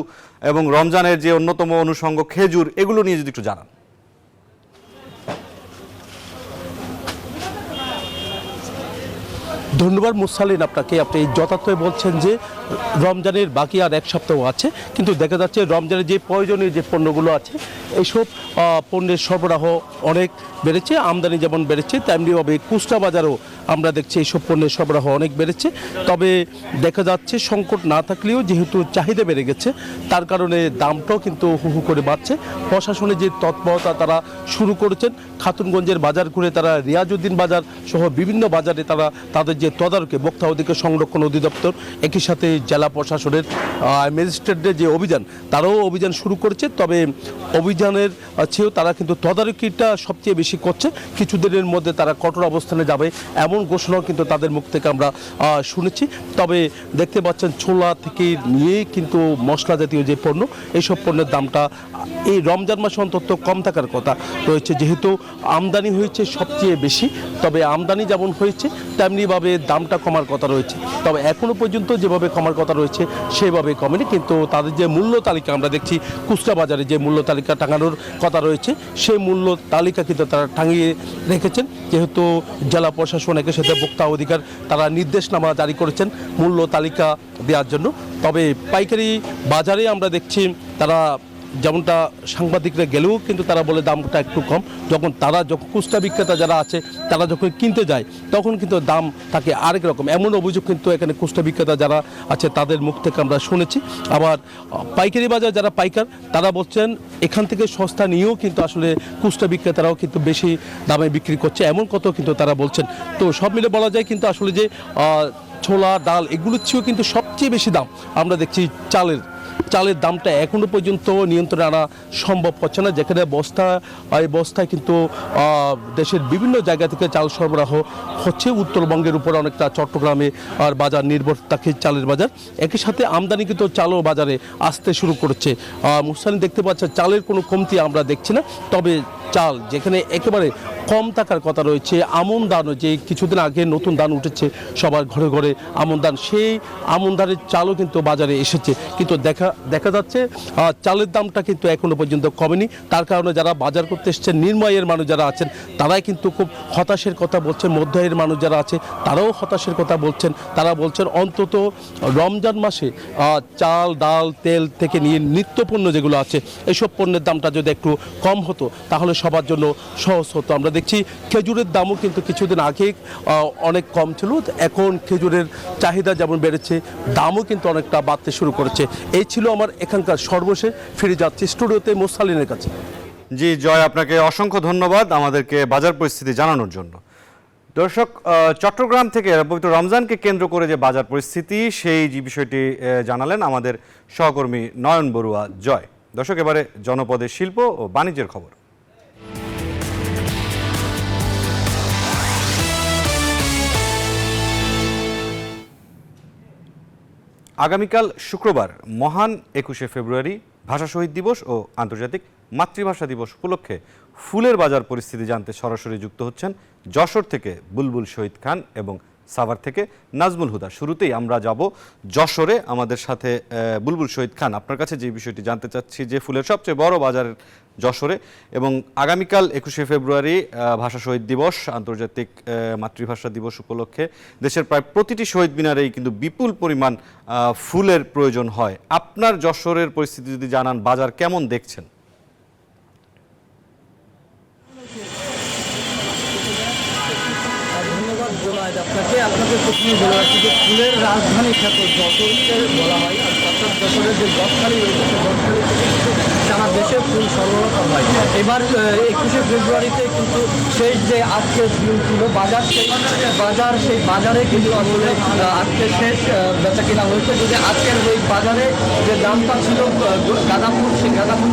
এবং রমজানের যে অন্যতম অনুষঙ্গ খেজুর, এগুলো নিয়ে যদি একটু জানান। ধন্যবাদ মুসালিন আপনাকে। আপনি যথার্থই বলছেন যে রমজানের বাকি আর এক সপ্তাহ আছে, কিন্তু দেখা যাচ্ছে রমজানের যে প্রয়োজনীয় যে পণ্যগুলো আছে, এইসব পণ্যের সরবরাহ অনেক বেড়েছে, আমদানি যেমন বেড়েছে, তেমনিভাবে খুচরা বাজারও আমরা দেখছি এইসব পণ্যের সরবরাহ অনেক বেড়েছে। তবে দেখা যাচ্ছে সংকট না থাকলেও যেহেতু চাহিদা বেড়ে গেছে, তার কারণে দামটাও কিন্তু হু করে বাড়ছে। প্রশাসনের যে তৎপরতা তারা শুরু করেছেন, খাতুনগঞ্জের বাজার ঘুরে তারা রিয়াজউদ্দিন বাজার সহ বিভিন্ন বাজারে তারা তাদের যে তদারকি, ভোক্তা অধিকার সংরক্ষণ অধিদপ্তর, একই সাথে জেলা প্রশাসনের ম্যাজিস্ট্রেটদের যে অভিযান, তারাও অভিযান শুরু করেছে। তবে অভিযানের চেয়েও তারা কিন্তু তদারকিটা সবচেয়ে বেশি করছে। কিছুদিনের মধ্যে তারা কঠোর অবস্থানে যাবে, এমন ঘোষণাও কিন্তু তাদের মুখ থেকে আমরা শুনেছি। তবে দেখতে পাচ্ছেন ছোলা থেকে নিয়ে কিন্তু মশলা জাতীয় যে পণ্য, এইসব পণ্যের দামটা এই রমজান মাসে অন্তত কম থাকার কথা রয়েছে, যেহেতু আমদানি হয়েছে সবচেয়ে বেশি। তবে আমদানি যেমন হয়েছে তেমনিভাবে দামটা কমার কথা রয়েছে। তবে এখনও পর্যন্ত যেভাবে কমার কথা রয়েছে সেভাবে কমেনি, কিন্তু তাদের যে মূল্য তালিকা আমরা দেখছি, খুচরা বাজারে যে মূল্য তালিকা টাঙানোর কথা রয়েছে, সেই মূল্য তালিকা কিন্তু তারা টাঙিয়ে রেখেছেন। যেহেতু জেলা প্রশাসন একই সাথে ভোক্তা অধিকার তারা নির্দেশনামা জারি করেছেন মূল্য তালিকা দেওয়ার জন্য। তবে পাইকারি বাজারে আমরা দেখছি তারা যেমনটা সাংবাদিকরা গেলেও কিন্তু তারা বলে দামটা একটু কম। যখন খুচরা বিক্রেতা যারা আছে তারা যখন কিনতে যায়, তখন কিন্তু দাম থাকে আরেক রকম। এমন অভিযোগ কিন্তু এখানে খুচরা বিক্রেতা যারা আছে তাদের মুখ থেকে আমরা শুনেছি। আবার পাইকারি বাজার যারা পাইকার, তারা বলছেন এখান থেকে সস্তা নিয়েও কিন্তু আসলে খুচরা বিক্রেতারাও কিন্তু বেশি দামে বিক্রি করছে, এমন কত কিন্তু তারা বলছেন। তো সব মিলে বলা যায় কিন্তু আসলে যে ছোলা, ডাল এগুলোর চেয়েও কিন্তু সবচেয়ে বেশি দাম আমরা দেখছি চালের। চালের দামটা এখনো পর্যন্ত নিয়ন্ত্রণে আনা সম্ভব হচ্ছে না, যেখানে এই বস্তায় কিন্তু দেশের বিভিন্ন জায়গা থেকে চাল সরবরাহ হচ্ছে। উত্তরবঙ্গের উপর অনেকটা চট্টগ্রামে আর বাজার নির্ভর থাকে চালের বাজার। একই সাথে আমদানিকৃত চালও বাজারে আসতে শুরু করেছে। মুহসানি দেখতে পাচ্ছেন চালের কোনো কমতি আমরা দেখছি না, তবে চাল যেখানে একেবারে কম থাকার কথা রয়েছে, আমন ধান যে কিছুদিন আগে নতুন ধান উঠেছে সবার ঘরে ঘরে আমন ধান, সেই আমন ধানের চালও কিন্তু বাজারে এসেছে, কিন্তু দেখা যাচ্ছে চালের দামটা কিন্তু এখনো পর্যন্ত কমেনি। তার কারণে যারা বাজার করতে এসছেন, নিম্ন আয়ের মানুষ যারা আছেন তারাই কিন্তু খুব হতাশের কথা বলছেন। মধ্য আয়ের মানুষ যারা আছে তারাও হতাশের কথা বলছেন। তারা বলছেন অন্তত রমজান মাসে চাল, ডাল, তেল থেকে নিয়ে নিত্যপণ্য যেগুলো আছে এইসব পণ্যের দামটা যদি একটু কম হতো তাহলে সবার জন্য সহজ হতো। আমরা দেখছি খেজুরের দামও কিন্তু কিছুদিন আগে অনেক কম ছিল, এখন খেজুরের চাহিদা যেমন বেড়েছে দামও কিন্তু অনেকটা বাড়তে শুরু করেছে। এই ছিল আমার এখানকার সর্বশেষ। ফিরে যাচ্ছি স্টুডিওতে মোসালিনের কাছে। জি জয়, আপনাকে অসংখ্য ধন্যবাদ আমাদেরকে বাজার পরিস্থিতি জানানোর জন্য। দর্শক, চট্টগ্রাম থেকে পবিত্র রমজানকে কেন্দ্র করে যে বাজার পরিস্থিতি সেই যে বিষয়টি জানালেন আমাদের সহকর্মী নয়ন বড়ুয়া জয়। দর্শক, এবারে জনপদের শিল্প ও বাণিজ্যের খবর। আগামীকাল শুক্রবার মহান 21শে ফেব্রুয়ারি ভাষা শহীদ দিবস ও আন্তর্জাতিক মাতৃভাষা দিবস উপলক্ষে ফুলের বাজার পরিস্থিতি জানতে সরাসরি যুক্ত হচ্ছেন যশোর থেকে বুলবুল শহীদ খান এবং সাভার থেকে নাজমুল হুদা। শুরুতেই আমরা যাব যশোরে, আমাদের সাথে বুলবুল শহীদ খান। আপনার কাছে যে বিষয়টি জানতে চাচ্ছি যে ফুলের সবচেয়ে বড় বাজার যশোরে এবং আগামীকাল 21শে ফেব্রুয়ারি ভাষা শহীদ দিবস, আন্তর্জাতিক মাতৃভাষা দিবস উপলক্ষে দেশের প্রায় প্রতিটি শহীদ মিনারেই কিন্তু বিপুল পরিমাণ ফুলের প্রয়োজন হয়। আপনার যশোরের পরিস্থিতি যদি জানান, বাজার কেমন দেখছেন? আপনাকে প্রথমে বলে রাখছি যে ফুলের রাজধানী খ্যাত যশোরকে বলা হয়, আর যশোরের যে গদখালি রয়েছে গদখালি থেকে কিন্তু সারা দেশে ফুল সরবরাহ করা হয়। এবার 21শে ফেব্রুয়ারিতে কিন্তু শেষ যে আজকের দিন ছিল বাজার, সেই বাজারে কিন্তু আসলে আজকে শেষ বেচা কেনা হয়েছে। যদি আজকের ওই বাজারে যে দামটা ছিল গাঁদা ফুল, সেই গাঁদা ফুল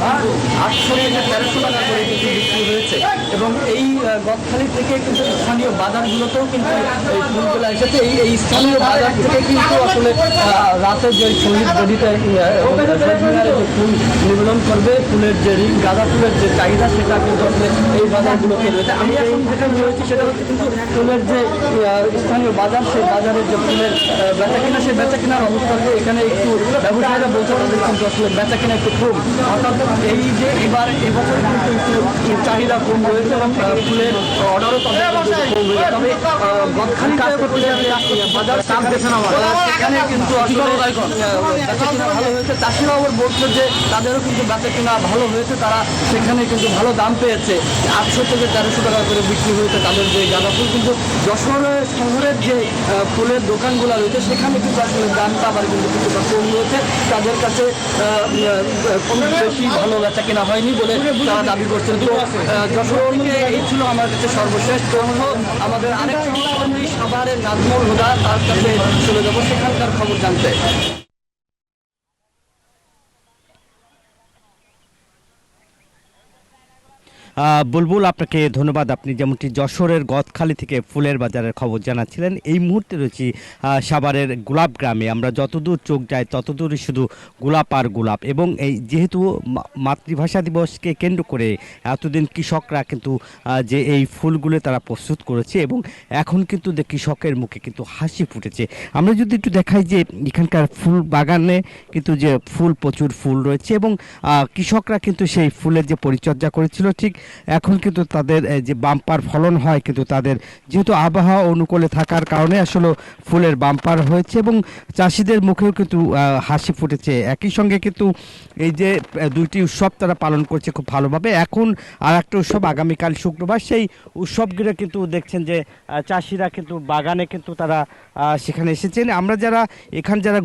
800 থেকে 1300 টাকা করে কিন্তু বিক্রি হয়েছে। এবং এই গদখালি থেকে কিন্তু স্থানীয় বাজারগুলোতেও কিন্তু এই ফুলগুলো এসেছে। এই স্থানীয় বাজার থেকে কিন্তু আসলে রাতে যে শহীদ বেদিতে যে ফুল নিবেদন করবে, ফুলের যে রিং, গাঁদা ফুলের যে চাহিদা সেটা কিন্তু আসলে এই বাজারগুলোতে রয়েছে। আমি এখন যেখানে রয়েছি সেটা হচ্ছে কিন্তু ফুলের যে স্থানীয় বাজার, সেই বাজারের যে ফুলের বেচা কিনা, সেই বেচা কেনার অবস্থাতে এখানে একটু ব্যবসায়ীরা বলছে তাদের কিন্তু আসলে বেচা কিনা একটু কম, অর্থাৎ এই যে এবছর কিন্তু একটু চাহিদা কম রয়েছে এবং ফুলের অর্ডারও তাদের কম রয়েছে। তবে গদখালি বাজার সেখানে কিন্তু আসলে বেচা কিনা ভালো হয়েছে। চাষিরা আবার বলছে যে তাদেরও কিন্তু বেচা কিনা ভালো হয়েছে, তারা সেখানে কিন্তু ভালো দাম পেয়েছে। 800 থেকে 1300 টাকা করে বিক্রি হয়েছে তাদের যে গাঁদা ফুল। কিন্তু যশোর শহরের যে ফুলের দোকানগুলো রয়েছে সেখানে কিন্তু আসলে দামটা আবার কিন্তু কিছুটা কম রয়েছে, তাদের কাছে খুব বেশি ভালো বেচা কিনা হয়নি বলে তারা দাবি করছেন। তো যশোর থেকে এই ছিল আমার কাছে সর্বশেষ তথ্য। আমাদের আরেক সহকর্মী সাভারের নাজমুল হুদা, তার কাছে চলে যাবো সেখানকার খবর জানতে। বুলবুল, আপনাকে ধন্যবাদ। আপনি যেমনটি যশোরের গদখালি থেকে ফুলের বাজারের খবর জানাচ্ছিলেন, এই মুহূর্তে রয়েছি সাভারের গোলাপ গ্রামে। আমরা যতদূর চোখ যাই ততদূরই শুধু গোলাপ আর গোলাপ। এবং এই যেহেতু মাতৃভাষা দিবসকে কেন্দ্র করে এতদিন কৃষকরা কিন্তু যে এই ফুলগুলো তারা প্রস্তুত করেছে এবং এখন কিন্তু কৃষকের মুখে কিন্তু হাসি ফুটেছে। আমরা যদি একটু দেখাই যে এখানকার ফুল বাগানে কিন্তু যে প্রচুর ফুল রয়েছে এবং কৃষকরা কিন্তু সেই ফুলের যে পরিচর্যা করেছিল, ঠিক এখন কিন্তু তাদের যে বাম্পার ফলন হয়, কিন্তু তাদের যেহেতু আবহাওয়া অনুকূলে থাকার কারণে আসলে ফুলের বাম্পার হয়েছে এবং চাষিদের মুখেও কিন্তু হাসি ফুটেছে। একই সঙ্গে কিন্তু এই যে দুইটি উৎসব তারা পালন করছে খুব ভালোভাবে। এখন আর একটা উৎসব আগামীকাল শুক্রবার, সেই উৎসবগুলো কিন্তু দেখছেন যে চাষিরা কিন্তু বাগানে কিন্তু তারা সেখানে এসেছেন। আমরা যারা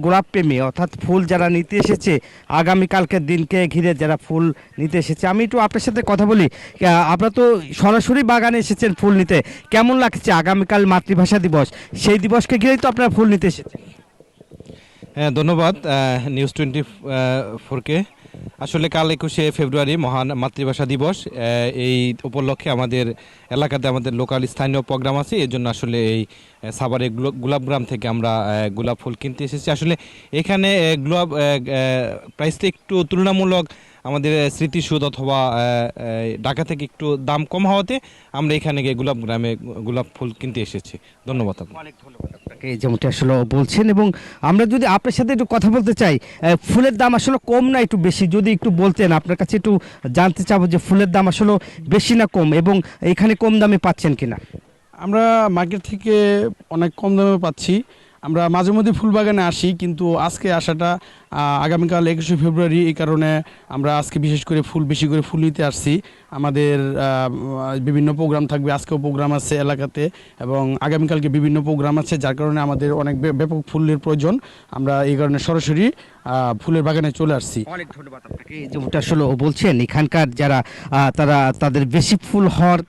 গোলাপ প্রেমী অর্থাৎ ফুল যারা নিতে এসেছে আগামীকালকের দিনকে ঘিরে, যারা ফুল নিতে এসেছে, আমি একটু আপনার সাথে কথা বলি। আপনারা তো সরাসরি বাগানে এসেছেন ফুল নিতে, কেমন লাগছে আগামীকাল মাতৃভাষা দিবস, সেই দিবসকে ঘিরেই তো আপনারা ফুল নিতে এসেছেন? ধন্যবাদ নিউজ 24-কে। আসলে কাল 21শে ফেব্রুয়ারি মহান মাতৃভাষা দিবস। এই উপলক্ষে আমাদের এলাকাতে আমাদের লোকাল স্থানীয় প্রোগ্রাম আছে, এর জন্য আসলে এই সাভারের গোলাপগ্রাম থেকে আমরা গোলাপ ফুল কিনতে এসেছি। আসলে এখানে গোলাপ প্রাইসটা একটু তুলনামূলক আমাদের স্মৃতিসৌধ অথবা ঢাকা থেকে একটু দাম কম হওয়াতে আমরা এখানে গিয়ে গোলাপগ্রামে গোলাপ ফুল কিনতে এসেছি। ধন্যবাদ আপনাকে। অনেক ধন্যবাদ আপনাকে, যেমনটি আসলে বলছেন। এবং আমরা যদি আপনার সাথে একটু কথা বলতে চাই, ফুলের দাম আসলে কম না একটু বেশি, যদি একটু বলতেন, আপনার কাছে একটু জানতে চাবো যে ফুলের দাম আসলে বেশি না কম, এবং এখানে কম দামে পাচ্ছেন কিনা? আমরা মার্কেট থেকে অনেক কম দামে পাচ্ছি। আমরা মাঝে মধ্যে ফুল বাগানে আসি, কিন্তু আজকে আসাটা আগামীকাল 21শে ফেব্রুয়ারি, এই কারণে আমরা আজকে বিশেষ করে বেশি করে ফুল নিতে আসছি। আমাদের বিভিন্ন প্রোগ্রাম থাকবে, আজকেও প্রোগ্রাম আছে এলাকাতে, এবং আগামীকালকে বিভিন্ন প্রোগ্রাম আছে, যার কারণে আমাদের অনেক ব্যাপক ফুলের প্রয়োজন। আমরা এই কারণে সরাসরি ফুলের বাগানে চলে আসছি। অনেক ধন্যবাদ আপনাকে। যেমনটা আসলে বলছেন, এখানকার যারা তারা তাদের বেশি ফুল হওয়ার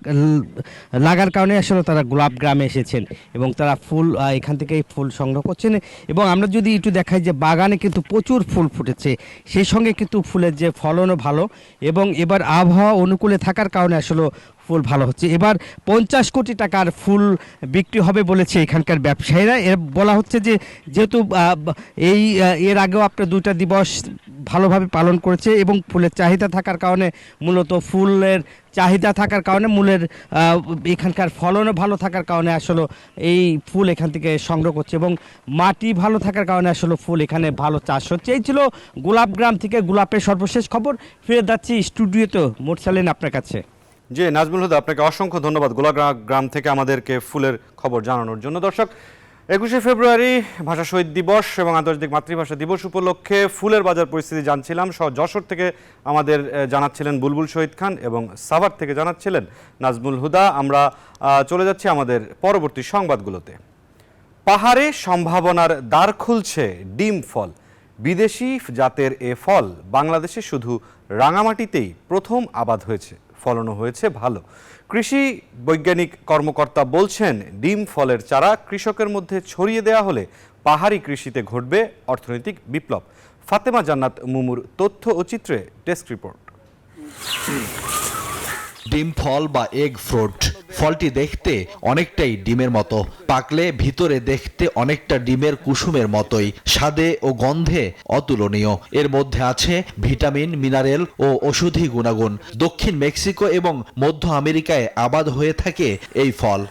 লাগার কারণে আসলে তারা গোলাপ গ্রামে এসেছেন এবং তারা ফুল এখান থেকে ফুল সংগ্রহ করছেন। এবং আমরা যদি একটু দেখাই যে বাগানে কিন্তু প্রচুর ফুল ফুটেছে, সেই সঙ্গে কিন্তু ফুলের যে ফলনও ভালো, এবং এবার আবহাওয়া অনুকূলে থাকার কারণে আসলে ফুল ভালো হচ্ছে। এবার 50 কোটি টাকার ফুল বিক্রি হবে বলেছে এখানকার ব্যবসায়ীরা। বলা হচ্ছে যে যেহেতু এর আগেও আপনার 2টা দিবস ভালোভাবে পালন করেছে, এবং ফুলের চাহিদা থাকার কারণে, মূলত ফুলের চাহিদা থাকার কারণে, এখানকার ফলনও ভালো থাকার কারণে আসলে এই ফুল এখান থেকে সংগ্রহ করছে, এবং মাটি ভালো থাকার কারণে আসলে ফুল এখানে ভালো চাষ হচ্ছে। এই ছিল গোলাপগ্রাম থেকে গোলাপের সর্বশেষ খবর। ফিরে যাচ্ছি স্টুডিওতে, মোরসালিন আপনার কাছে। জি নাজমুল হুদা, আপনাকে অসংখ্য ধন্যবাদ গোলাপগ্রাম থেকে আমাদেরকে ফুলের খবর জানানোর জন্য। দর্শক, 21শে ফেব্রুয়ারি ভাষা শহীদ দিবস এবং আন্তর্জাতিক মাতৃভাষা দিবস উপলক্ষে ফুলের বাজার পরিস্থিতি জানছিলাম। যশোর থেকে আমাদের জানাচ্ছিলেন বুলবুল শহীদ খান, এবং সাভার থেকে জানাচ্ছিলেন নাজমুল হুদা। আমরা চলে যাচ্ছি আমাদের পরবর্তী সংবাদগুলোতে। পাহাড়ে সম্ভাবনার দ্বার খুলছে ডিম ফল। বিদেশি জাতের এ ফল বাংলাদেশে শুধু রাঙামাটিতেই প্রথম আবাদ হয়েছে, ফলনও হয়েছে ভালো। কৃষি বৈজ্ঞানিক কর্মকর্তা বলছেন, ডিম ফলের চারা কৃষকের মধ্যে ছড়িয়ে দেওয়া হলে পাহাড়ি কৃষিতে ঘটবে অর্থনৈতিক বিপ্লব। ফাতেমা জান্নাত মুমুর তথ্য ও চিত্রে ডেস্ক রিপোর্ট। ডিম ফল বা এগ ফ্রুট, ফলটি দেখতে অনেকটাই ডিমের মতো, পাকলে ভিতরে দেখতে অনেকটা ডিমের কুসুমের মতোই, স্বাদে ও গন্ধে অতুলনীয়। এর মধ্যে আছে ভিটামিন, মিনারেল ও ওষুধি গুণাগুণ। দক্ষিণ মেক্সিকো এবং মধ্য আমেরিকায় আবাদ হয়ে থাকে এই ফল।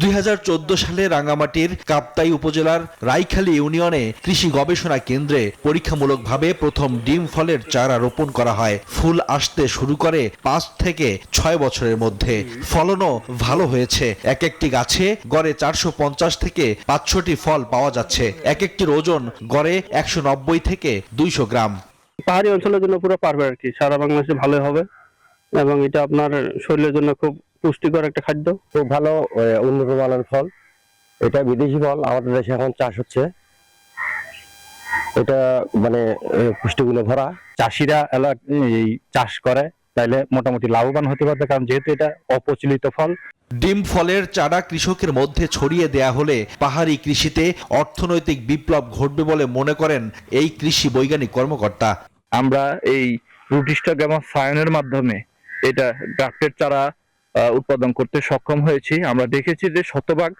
2014 সালে রাঙ্গামাটির কাপ্তাই উপজেলার রাইখালী ইউনিয়নে কৃষি গবেষণা কেন্দ্রে পরীক্ষামূলকভাবে প্রথম ডিম ফলের চারা রোপণ করা হয়। ফুল আসতে শুরু করে 5 থেকে 6 বছরের মধ্যে। ফলনও ভালো হয়েছে। এক একটি গাছে গড়ে 450 থেকে 500টি ফল পাওয়া যাচ্ছে। এক একটির ওজন গড়ে 190 থেকে 200 গ্রাম। পাহাড়ি অঞ্চলের জন্য পুরো পারবে আর কি, সারা বাংলাদেশে ভালো হবে, এবং এটা আপনার শরীরের জন্য খুব পুষ্টিকর একটা খাদ্য। খুব ভালো উন্নত মানের ফল। এটা বিদেশি ফল, আমাদের দেশে এখন চাষ হচ্ছে। এটা মানে পুষ্টিগুণে ভরা। চাষিরা এই চাষ করে তাইলে মোটামুটি লাভবান হতে পারবে, কারণ যেহেতু এটা অপ্রচলিত ফল। ডিম ফলের চারা কৃষকের মধ্যে ছড়িয়ে দেয়া হলে পাহাড়ি কৃষিতে অর্থনৈতিক বিপ্লব ঘটবে বলে মনে করেন এই কৃষি বৈজ্ঞানিক কর্মকর্তা। আমরা এই রুটিস্টক এবং সায়নের মাধ্যমে এটা গ্রাফটের চারা উৎপাদন করতে সক্ষম হয়েছি। আমরা দেখেছি যে শতভাগ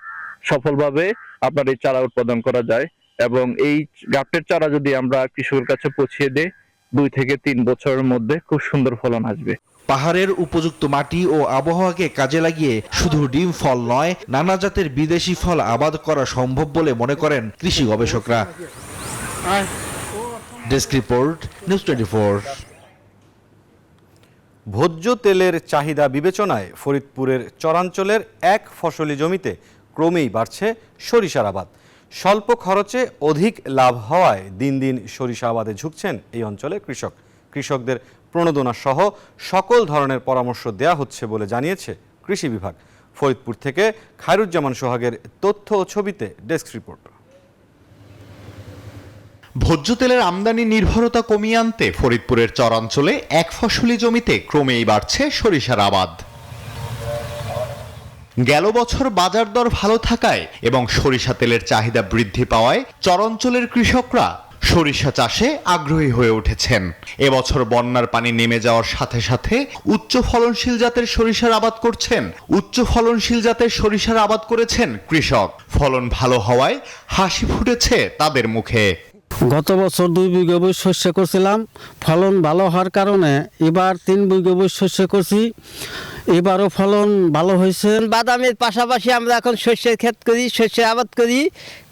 সফলভাবে আপনার এই চারা উৎপাদন করা যায়, এবং এই গ্রাফটের চারা যদি আমরা কৃষকের কাছে পৌঁছিয়ে দিই, 2 থেকে 3 বছরের মধ্যে খুব সুন্দর ফলন আসবে। পাহাড়ের উপযুক্ত মাটি ও আবহাওয়াকে কাজে লাগিয়ে শুধু ডিম ফল নয়, নানা জাতের বিদেশি ফল আবাদ করা সম্ভব বলে মনে করেন কৃষি গবেষকরা। Desk report, news 24। ভোজ্য তেলের চাহিদা বিবেচনায় ফরিদপুরের চরাঞ্চলের এক ফসলি জমিতে ক্রমেই বাড়ছে সরিষার আবাদ। স্বল্প খরচে অধিক লাভ হওয়ায় দিন দিন সরিষা আবাদে ঝুঁকছেন এই অঞ্চলের কৃষকদের প্রণোদনা সহ সকল ধরনের পরামর্শ দেয়া হচ্ছে বলে জানিয়েছে কৃষি বিভাগ। ফরিদপুর থেকে খায়রুজ্জামান সোহাগের তথ্য ও ছবিতে ডেস্ক রিপোর্ট। ভোজ্য তেলের আমদানি নির্ভরতা কমিয়ে আনতে ফরিদপুরের চরাঞ্চলে এক ফসলি জমিতে ক্রমেই বাড়ছে সরিষার আবাদ। গেল বছর বাজার দর ভালো থাকায় এবং সরিষা তেলের চাহিদা বৃদ্ধি পাওয়ায় চরাঞ্চলের কৃষকরা সরিষা চাষে আগ্রহী হয়ে উঠেছেন। এবছর বন্যার পানি নেমে যাওয়ার সাথে সাথে উচ্চ ফলনশীল জাতের সরিষার আবাদ করেছেন কৃষক। ফলন ভালো হওয়ায় হাসি ফুটেছে তাদের মুখে। গত বছর 2 বিঘা বই শস্য করছিলাম, ফলন ভালো হওয়ার কারণে এবার 3 বিঘা বই শস্য করছি, এবারও ফলন ভালো হয়েছে। বাদামের পাশাপাশি আমরা এখন শস্যের ক্ষেত করি, শস্যের আবাদ করি,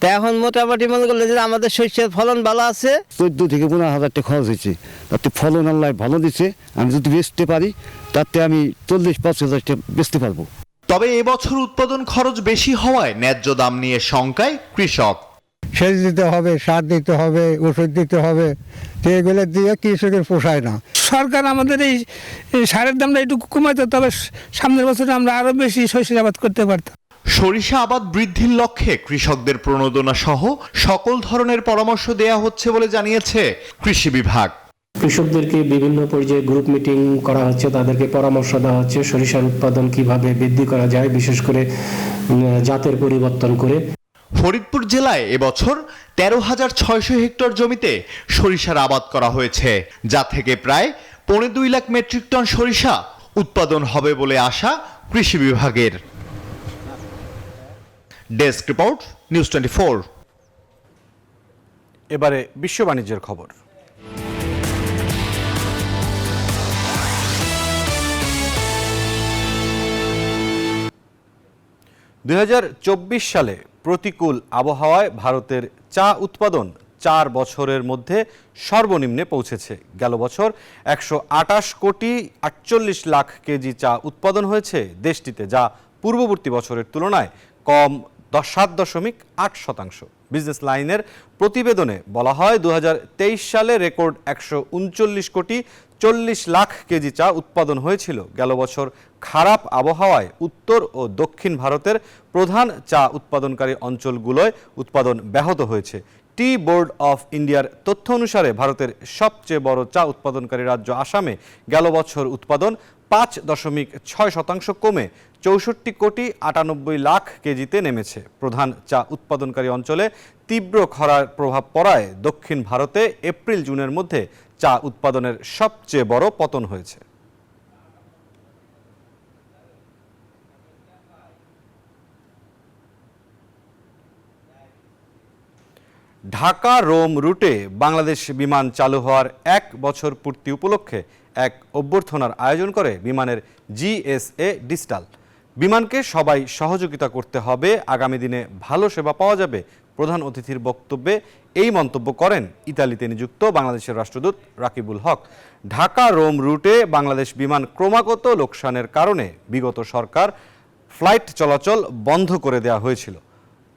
তা এখন মোটামুটি মনে করলে যে আমাদের শস্যের ফলন ভালো আছে। 14 থেকে 15,000 টাকা খরচ হয়েছে, তাতে ফলন আল্লাহ ভালো দিচ্ছে। আমি যদি বেচতে পারি তাতে আমি 40-50,000 টাকা বেচতে পারবো। তবে এবছর উৎপাদন খরচ বেশি হওয়ায় ন্যায্য দাম নিয়ে শঙ্কায় কৃষক। সেচ দিতে হবে, সার দিতে হবে, ওষুধ দিতে হবে, এগুলো দিয়ে কৃষকের পোষায় না। সরকার আমাদের এই সারের দামটা একটু কমাইতে, তবে সামনের বছর আমরা আরো বেশি শস্য আবাদ করতে পারতাম। সরিষা আবাদ বৃদ্ধির লক্ষ্যে কৃষকদের প্রণোদনা সহ সকল ধরনের পরামর্শ দেয়া হচ্ছে বলে জানিয়েছে কৃষি বিভাগ। কৃষকদেরকে বিভিন্ন পর্যায়ে গ্রুপ মিটিং করা হচ্ছে, তাদেরকে পরামর্শ দেওয়া হচ্ছে সরিষার উৎপাদন কিভাবে বৃদ্ধি করা যায়, বিশেষ করে জাতের পরিবর্তন করে। ফরিদপুর জেলায় এবছর 13,600 হেক্টর জমিতে সরিষার আবাদ করা হয়েছে, যা থেকে প্রায় 2.25 লাখ মেট্রিক টন সরিষা উৎপাদন হবে বলে আশা কৃষি বিভাগের। Desk report, news 24। এবারে বিশ্ব বাণিজ্যের খবর। 2024 সালে প্রতিকূল আবহাওয়ায় ভারতের চা উৎপাদন 4 বছরের মধ্যে সর্বনিম্নে পৌঁছেছে। গেল বছর 128 কোটি 48 লাখ কেজি চা উৎপাদন হয়েছে দেশটিতে, যা পূর্ববর্তী বছরের তুলনায় কম 7.8%। বিজনেস লাইনের প্রতিবেদনে বলা হয় 2023 সালে রেকর্ড 139 কোটি 40 লাখ কেজি চা উৎপাদন হয়েছিল। গেল বছর খারাপ আবহাওয়ায় উত্তর ও দক্ষিণ ভারতের প্রধান চা উৎপাদনকারী অঞ্চলগুলোয় উৎপাদন ব্যাহত হয়েছে। টি বোর্ড অফ ইন্ডিয়ার তথ্য অনুসারে ভারতের সবচেয়ে বড় চা উৎপাদনকারী রাজ্য আসামে গেল বছর উৎপাদন 5.6% কমে 64 কোটি 98 লাখ কেজিতে নেমেছে। প্রধান চা উৎপাদনকারী অঞ্চলে তীব্র খরার প্রভাব পড়ায় দক্ষিণ ভারতে এপ্রিল-জুনের মধ্যে চা উৎপাদনের সবচেয়ে বড় পতন হয়েছে। ঢাকা রোম রুটে বাংলাদেশ বিমান চালু হওয়ার 1 বছর পূর্তি উপলক্ষে এক অভ্যর্থনার আয়োজন করে বিমানের জিএসএ ডিজিটাল। বিমানকে সবাই সহযোগিতা করতে হবে, আগামী দিনে ভালো সেবা পাওয়া যাবে। প্রধান অতিথির বক্তব্যে এই মন্তব্য করেন ইতালিতে নিযুক্ত বাংলাদেশের রাষ্ট্রদূত রাকিবুল হক। ঢাকা রোম রুটে বাংলাদেশ বিমান ক্রমাগত লোকসানের কারণে বিগত সরকার ফ্লাইট চলাচল বন্ধ করে দেওয়া হয়েছিল।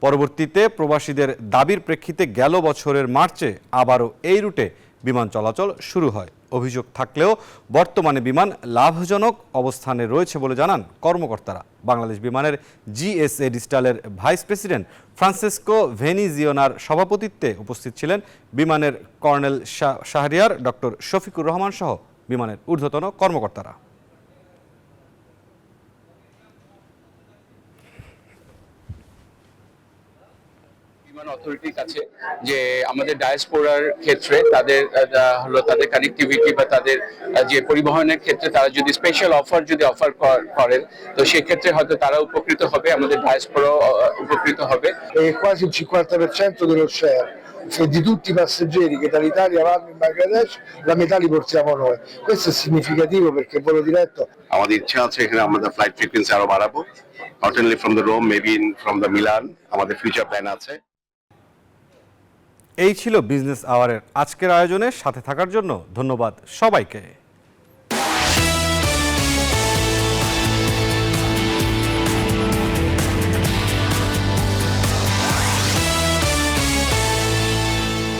পরবর্তীতে প্রবাসীদের দাবির প্রেক্ষিতে গেল বছরের মার্চে আবারও এই রুটে বিমান চলাচল শুরু হয়। অভিযোগ থাকলেও বর্তমানে বিমান লাভজনক অবস্থানে রয়েছে বলে জানান কর্মকর্তারা। বাংলাদেশ বিমানের জিএসএ ডিজিটালের ভাইস প্রেসিডেন্ট ফ্রান্সিসকো ভেনিজিওনার সভাপতিত্বে উপস্থিত ছিলেন বিমানের কর্নেল শাহরিয়ার, ডক্টর শফিকুর রহমান সহ বিমানের ঊর্ধ্বতন কর্মকর্তারা। অথরিটির কাছে যে আমাদের ডায়াসপোরার ক্ষেত্রে তাদের কানেক্টিভিটি বা তাদের যে পরিবহনের ক্ষেত্রে তারা যদি স্পেশাল অফার করেন, তো সেক্ষেত্রে হয়তো তারা উপকৃত হবে, আমাদের ডায়াসপোরা উপকৃত হবে। Quasi il 50% dello share di tutti i passeggeri che dall'Italia vanno in Bangladesh, la metà li portiamo noi. Questo è significativo perché il volo diretto. আমাদের ইচ্ছা আছে এখানে আমাদের ফ্লাইট ফ্রিকোয়েন্সি আরো বাড়াবো, not only from the Rome, maybe from the Milan, আমাদের future plan আছে। এই ছিল বিজনেস আওয়ারের আজকের আয়োজনে সাথে থাকার জন্য ধন্যবাদ সবাইকে।